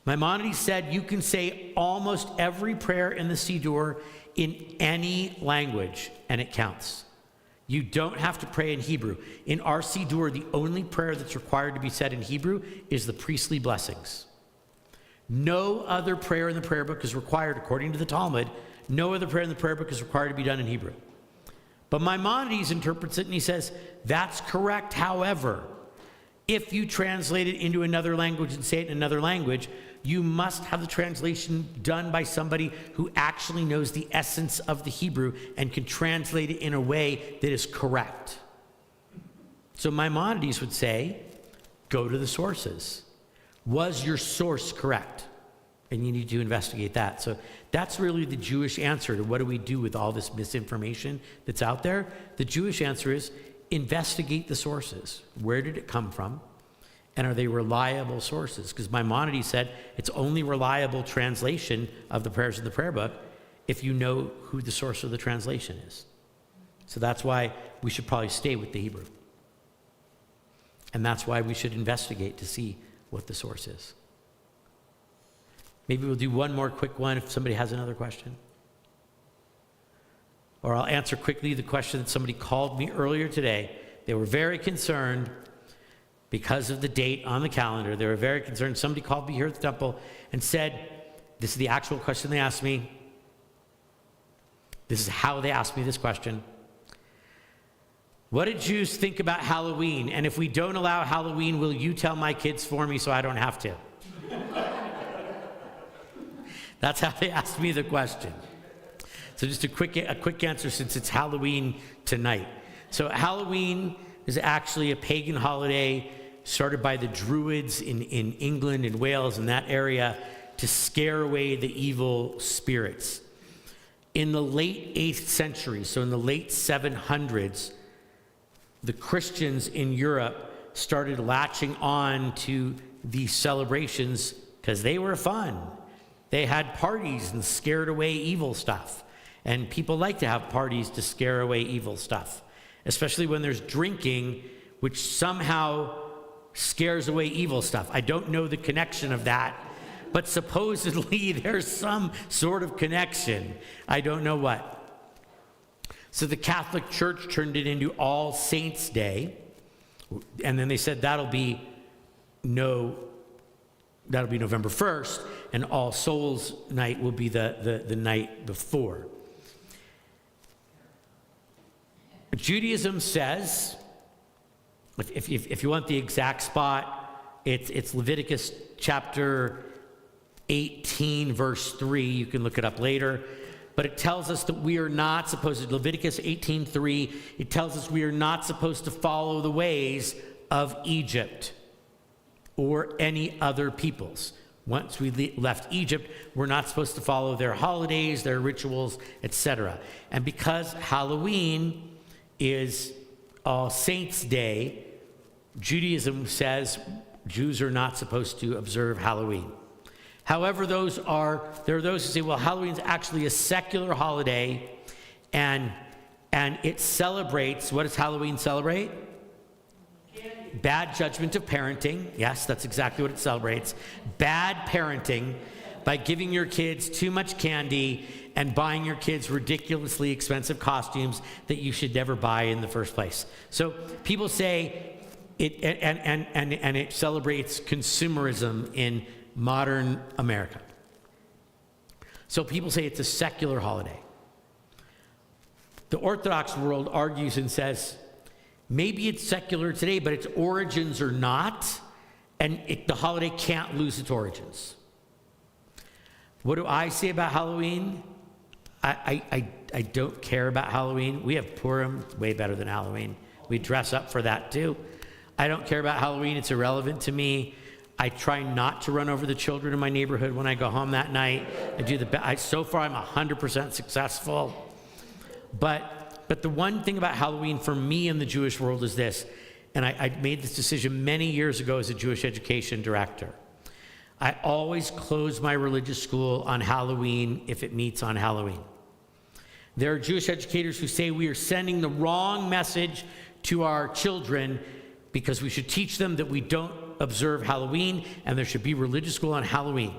Maimonides said you can say almost every prayer in the Siddur in any language, and it counts. You don't have to pray in Hebrew. In our Siddur, the only prayer that's required to be said in Hebrew is the priestly blessings. No other prayer in the prayer book is required, according to the Talmud. No other prayer in the prayer book is required to be done in Hebrew. But Maimonides interprets it and he says, that's correct. However, if you translate it into another language and say it in another language, you must have the translation done by somebody who actually knows the essence of the Hebrew and can translate it in a way that is correct. So Maimonides would say, go to the sources. Was your source correct? And you need to investigate that. So that's really the Jewish answer to what do we do with all this misinformation that's out there. The Jewish answer is investigate the sources. Where did it come from? And are they reliable sources? Because Maimonides said it's only reliable translation of the prayers in the prayer book if you know who the source of the translation is. So that's why we should probably stay with the Hebrew. And that's why we should investigate to see what the source is. Maybe we'll do one more quick one if somebody has another question. Or I'll answer quickly the question that somebody called me earlier today. They were very concerned because of the date on the calendar. They were very concerned. Somebody called me here at the temple and said, this is the actual question they asked me. This is how they asked me this question. What did Jews think about Halloween? And if we don't allow Halloween, will you tell my kids for me so I don't have to? That's how they asked me the question. So just a quick answer since it's Halloween tonight. So Halloween is actually a pagan holiday started by the Druids in England and Wales and that area to scare away the evil spirits. In the late 8th century, so in the late 700s, the Christians in Europe started latching on to these celebrations because they were fun. They had parties and scared away evil stuff. And people like to have parties to scare away evil stuff, especially when there's drinking, which somehow scares away evil stuff. I don't know the connection of that, but supposedly there's some sort of connection. I don't know what. So the Catholic Church turned it into All Saints' Day, and then they said that'll be November 1st, and All Souls Night will be the night before. Judaism says, if you want the exact spot, it's Leviticus chapter 18, verse 3. You can look it up later. But it tells us that we are not supposed to, Leviticus 18:3, it tells us we are not supposed to follow the ways of Egypt or any other peoples. Once we left Egypt, we're not supposed to follow their holidays, their rituals, etc. And because Halloween is All Saints' Day, Judaism says Jews are not supposed to observe Halloween. However, there are those who say, well, Halloween's actually a secular holiday, and it celebrates, what does Halloween celebrate? Candy. Bad judgment of parenting. Yes, that's exactly what it celebrates. Bad parenting by giving your kids too much candy and buying your kids ridiculously expensive costumes that you should never buy in the first place. So people say it, and it celebrates consumerism in modern America. So people say it's a secular holiday. The Orthodox world argues and says, maybe it's secular today, but its origins are not, and the holiday can't lose its origins. What do I say about Halloween? I don't care about Halloween. We have Purim, way better than Halloween. We dress up for that too. I don't care about Halloween. It's irrelevant to me. I try not to run over the children in my neighborhood when I go home that night. So far, I'm 100% successful. But the one thing about Halloween for me in the Jewish world is this, and I made this decision many years ago as a Jewish education director. I always close my religious school on Halloween if it meets on Halloween. There are Jewish educators who say we are sending the wrong message to our children because we should teach them that we don't observe Halloween and there should be religious school on Halloween.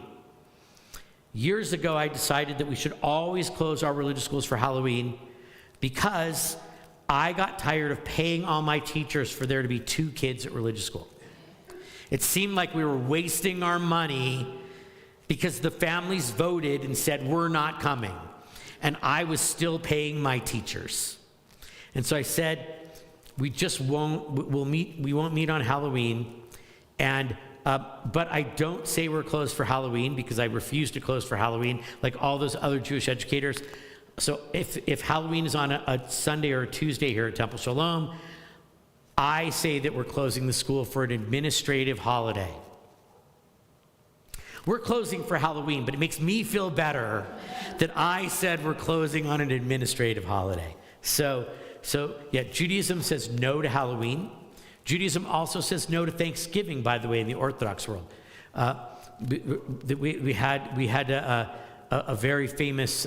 Years ago, I decided that we should always close our religious schools for Halloween because I got tired of paying all my teachers for there to be 2 kids at religious school. It seemed like we were wasting our money because the families voted and said, we're not coming. And I was still paying my teachers. And so I said, we won't meet on Halloween. And, but I don't say we're closed for Halloween because I refuse to close for Halloween like all those other Jewish educators. So if Halloween is on a Sunday or a Tuesday here at Temple Shalom, I say that we're closing the school for an administrative holiday. We're closing for Halloween, but it makes me feel better that I said we're closing on an administrative holiday. So yeah, Judaism says no to Halloween. Judaism also says no to Thanksgiving, by the way, in the Orthodox world. We had a very famous,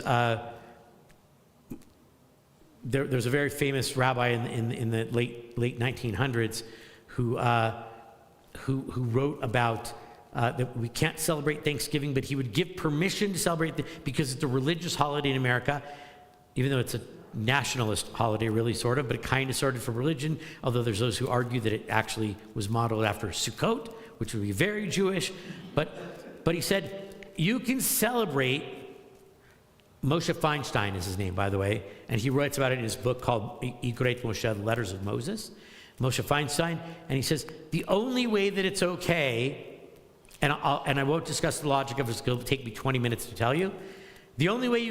there's a very famous rabbi in the late 1900s who wrote about that we can't celebrate Thanksgiving, but he would give permission to celebrate because it's a religious holiday in America, even though it's a nationalist holiday, really, sort of, but it kind of started from religion, although there's those who argue that it actually was modeled after Sukkot, which would be very Jewish. But he said, you can celebrate, Moshe Feinstein is his name, by the way, and he writes about it in his book called Igret Moshe, The Letters of Moses, Moshe Feinstein, and he says, the only way that it's okay, and I won't discuss the logic of it, it'll take me 20 minutes to tell you. The only way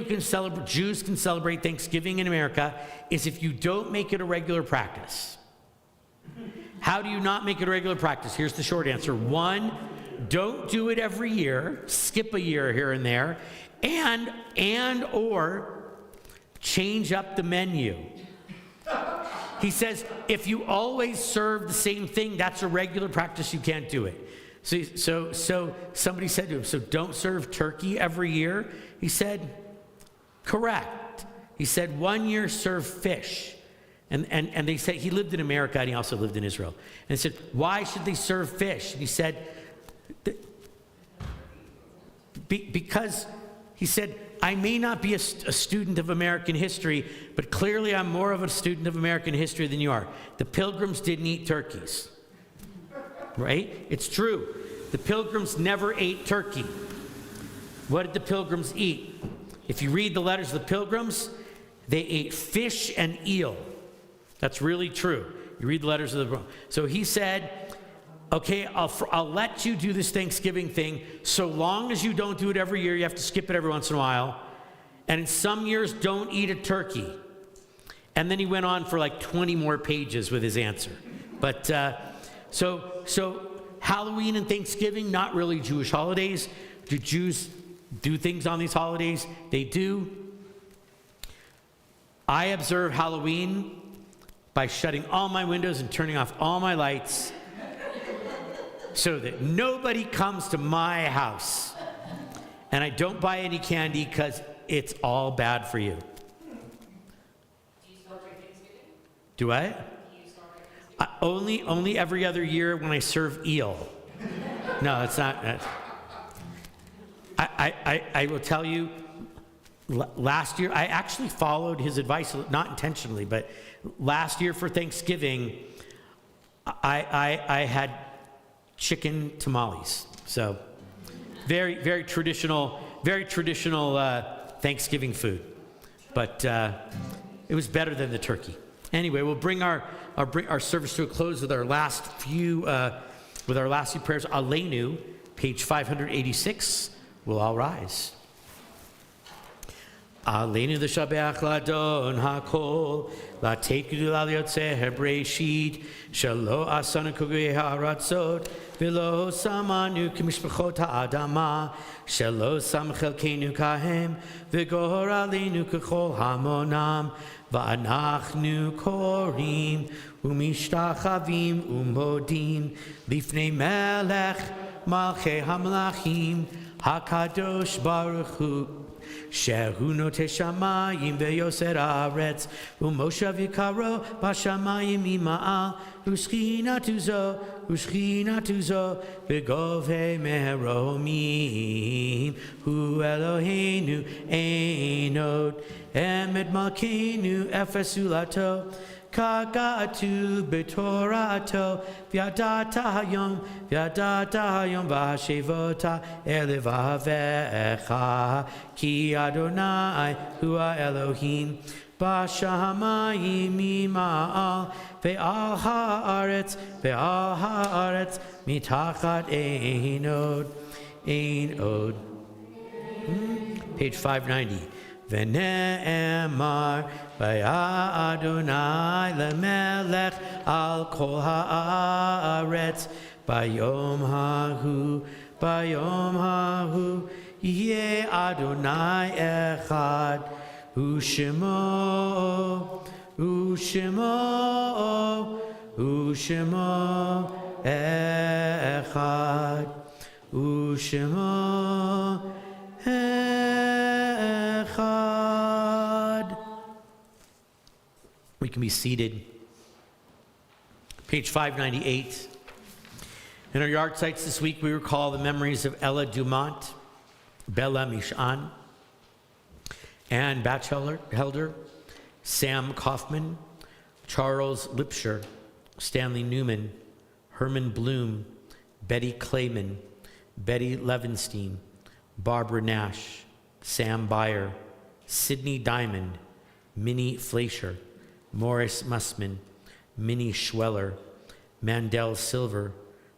Jews can celebrate Thanksgiving in America is if you don't make it a regular practice. How do you not make it a regular practice? Here's the short answer. 1, don't do it every year, skip a year here and there, or change up the menu. He says, if you always serve the same thing, that's a regular practice, you can't do it. So somebody said to him, so don't serve turkey every year? He said, correct. He said, 1 year serve fish. And they said, he lived in America and he also lived in Israel. And they said, why should they serve fish? And he said, because, he said, I may not be a student of American history, but clearly I'm more of a student of American history than you are. The Pilgrims didn't eat turkeys. Right? It's true. The Pilgrims never ate turkey. What did the Pilgrims eat? If you read the letters of the Pilgrims, they ate fish and eel. That's really true. You read the letters of the... So he said, okay, I'll let you do this Thanksgiving thing so long as you don't do it every year. You have to skip it every once in a while. And in some years, don't eat a turkey. And then he went on for like 20 more pages with his answer. But... So Halloween and Thanksgiving, not really Jewish holidays. Do Jews do things on these holidays? They do. I observe Halloween by shutting all my windows and turning off all my lights so that nobody comes to my house. And I don't buy any candy because it's all bad for you. Do you celebrate Thanksgiving? Do I? Only every other year when I serve eel. No, it's not. I will tell you, last year, I actually followed his advice, not intentionally, but last year for Thanksgiving, I had chicken tamales. So very traditional Thanksgiving food. But it was better than the turkey. Anyway, we'll bring our service to a close with our last few prayers. Aleinu, page 586. We'll all rise. Aleinu l'shabeach l'adon hakol, l'ateit gedula l'yotzeh b'reishit, shelo asanu kugei ha'aratzot, v'lo samanu k'mishpachot ha'adama, shelo sam chelkeinu kahem, v'gor aleinu k'chol hamonam, v'anachnu korim, umishtachavim umodim, lifnei melech Malchei Hamlachim, HaKadosh Baruch Hu. Shehu note shamayim veyoser haaretz, u'moshav yikaro b'shamayim ima'al, u'shchina tuzo, v'govei meromim, hu Eloheinu einod, emet malkeinu efesulato, Kagatu b'torato, v'yadata hayom v'hashevota elevavecha, ki Adonai hua Elohim, b'shamayim ima'al, ve'al ha'aretz, mitachat einod. Page 590. V'ne'emar v'ya Adonai lemelech al kol haaretz bayom hahu yeh Adonai echad u'shemo echad u'shemo echad. We can be seated. Page 598. In our yard sites this week, we recall the memories of Ella Dumont, Bella Mishan, Ann Batchelder, Sam Kaufman, Charles Lipsher, Stanley Newman, Herman Bloom, Betty Clayman, Betty Levenstein, Barbara Nash, Sam Byer, Sidney Diamond, Minnie Fleischer, Morris Mussman, Minnie Schweller, Mandel Silver,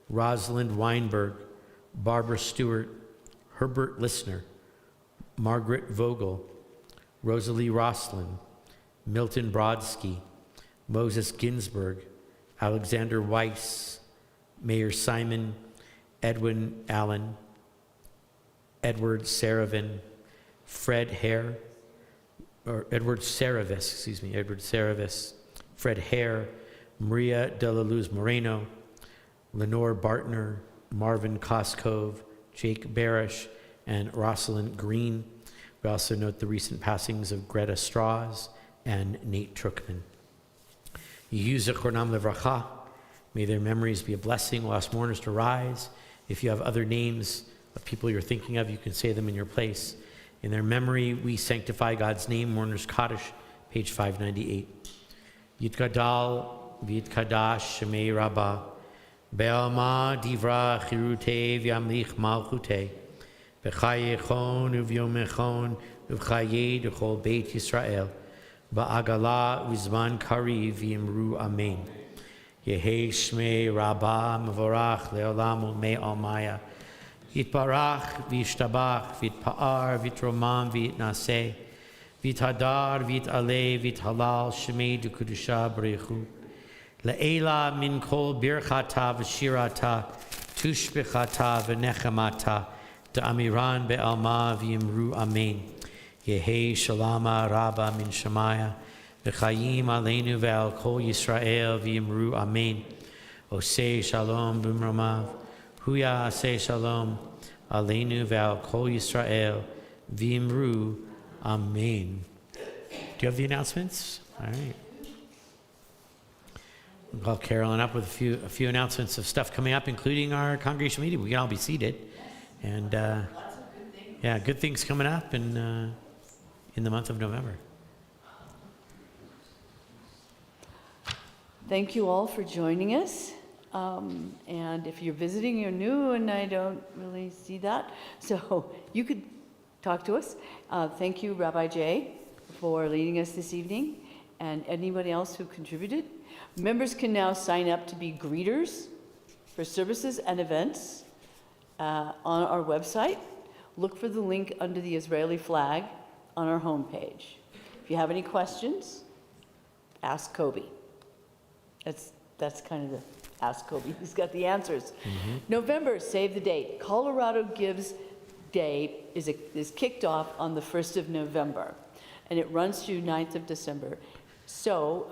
Rosalind Weinberg, Barbara Stewart, Herbert Lissner, Margaret Vogel, Rosalie Roslin, Milton Brodsky, Moses Ginsburg, Alexander Weiss, Mayor Simon, Edwin Allen, Edward Saravis, Fred Hare, Maria de la Luz Moreno, Lenore Bartner, Marvin Koskov, Jake Barish, and Rosalind Green. We also note the recent passings of Greta Strauss and Nate Truckman. Yehu Zichronam Livracha. May their memories be a blessing. We'll ask mourners to rise. If you have other names of people you're thinking of, you can say them in your place. In their memory, we sanctify God's name. Mourners Kaddish, page 598. Yitgadal v'yitkadash shemei Rabbah, be'alma divra chirutei v'yamlich malchutei, b'chayechon uv'yomechon uv'chayei d'chol Beit Yisrael, ba'agala u'zman kari v'yimru amen. Yehei shmei Rabbah mevorach le'olam u'mei almaya, Yitbarach v'yishtabach v'yitpa'ar v'yitromam v'yitnaseh, v'yithadar v'yit'aleh v'yithalal shemei d'kudusha b'reichu, le'ela min kol birchata v'shirata tushbechata v'nechamata da'amiran be'alma v'yimru amen. Yehei shalama rabba min shamaya v'chayim aleinu ve'al kol Yisrael v'yimru amen. Osei shalom b'mromav Huya aseh shalom aleinu ve'al kol Yisrael v'yimru amen. Do you have the announcements? All right. We'll call Carolyn up with a few announcements of stuff coming up, including our congregational meeting. We can all be seated. And good things coming up in the month of November. Thank you all for joining us. And if you're visiting, you're new, and I don't really see that, so you could talk to us. Thank you, Rabbi Jay, for leading us this evening, and anybody else who contributed. Members can now sign up to be greeters for services and events on our website. Look for the link under the Israeli flag on our homepage. If you have any questions, ask Kobe. That's kind of the ask Kobe. He's got the answers. Mm-hmm. November, save the date. Colorado Gives Day is kicked off on the 1st of November, and it runs through 9th of December. So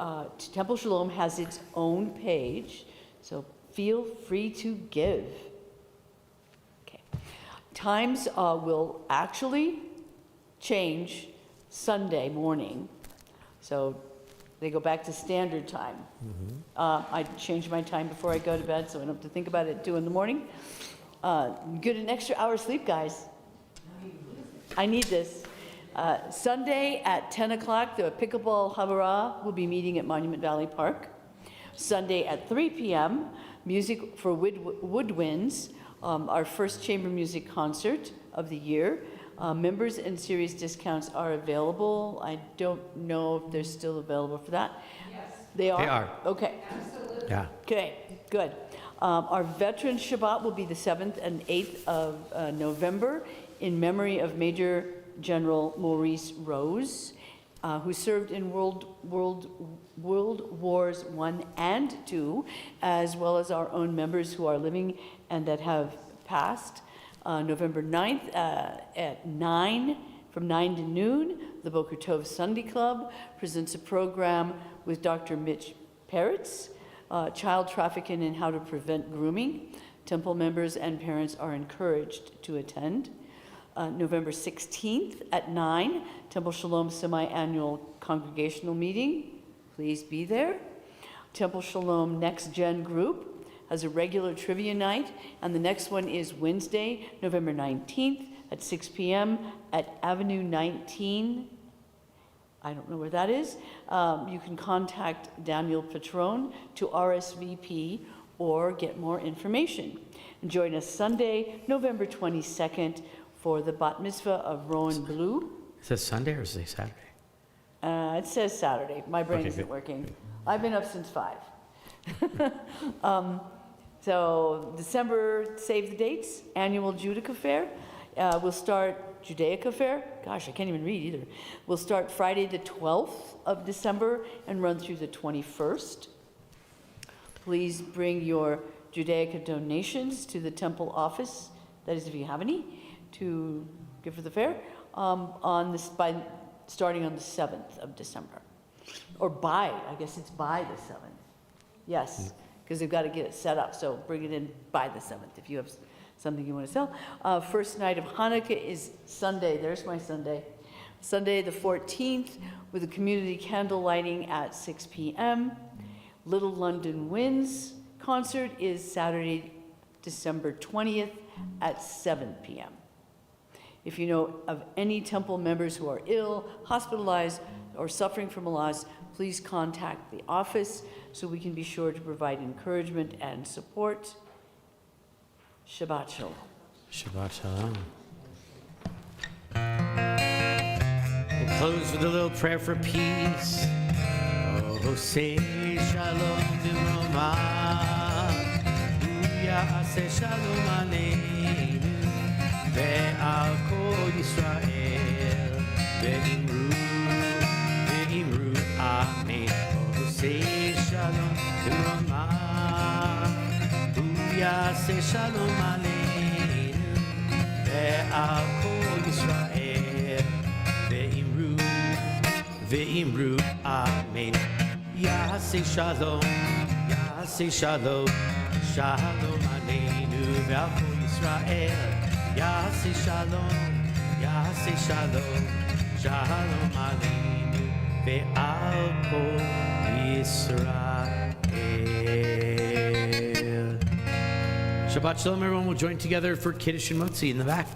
Temple Shalom has its own page, so feel free to give. Times will actually change Sunday morning. So they go back to standard time. I change my time before I go to bed, so I don't have to think about it at 2 in the morning. Get an extra hour sleep, guys. I need this. Sunday at 10 o'clock, the Pickleball Havara will be meeting at Monument Valley Park. Sunday at 3 p.m., Music for Woodwinds, our first chamber music concert of the year. Members and series discounts are available. I don't know if they're still available for that. Yes, They are? They are. Okay. absolutely. Yeah. Okay, good. Our Veterans Shabbat will be the 7th and 8th of November in memory of Major General Maurice Rose, who served in World Wars I and II, as well as our own members who are living and that have passed. November 9th at 9, from 9 to noon, the Boker Tov Sunday Club presents a program with Dr. Mitch Peretz, child trafficking and how to prevent grooming. Temple members and parents are encouraged to attend. November 16th at 9, Temple Shalom semi-annual congregational meeting. Please be there. Temple Shalom Next Gen group has a regular trivia night, and the next one is Wednesday, November 19th at 6 p.m. at Avenue 19. I don't know where that is. You can contact Daniel Patron to RSVP or get more information. And join us Sunday, November 22nd for the Bat Mitzvah of Rowan Blue. Is that Sunday or is it Saturday? It says Saturday. My brain Okay, isn't good. working. I've been up since 5. So December, save the dates, annual Judaica Fair. We'll start Judaica Fair. Gosh, I can't even read either. We'll start Friday the 12th of December and run through the 21st. Please bring your Judaica donations to the temple office, that is if you have any, to give for the fair, starting on the 7th of December. Or I guess it's by the 7th. Yes, because they've got to get it set up, so bring it in by the 7th if you have something you want to sell. First night of Hanukkah is Sunday. There's my Sunday. Sunday the 14th with a community candle lighting at 6 p.m. Little London Winds concert is Saturday, December 20th at 7 p.m. If you know of any temple members who are ill, hospitalized, or suffering from a loss, please contact the office so we can be sure to provide encouragement and support. Shabbat Shalom. Shabbat Shalom. We'll close with a little prayer for peace. Oh, say Shalom Dimroma. Ya'aseh Shalom Aleinu. Ve'al Kol Yisrael. Ve'imru Amen. Oh, say Shalom Dimroma. Ya'aseh Shalom Aleinu. Ve'al Kol Yisrael. Ve'imru Amen. Ya'aseh Shalom. Ya'aseh Shalom. Shalom Aleinu. Ve'al Kol Yisrael. Ya'aseh Shalom. Ya'aseh Shalom. Shalom Aleinu. Ve'al Kol Yisrael. Shabbat Shalom, everyone. We'll join together for Kiddush and Motzi in the back.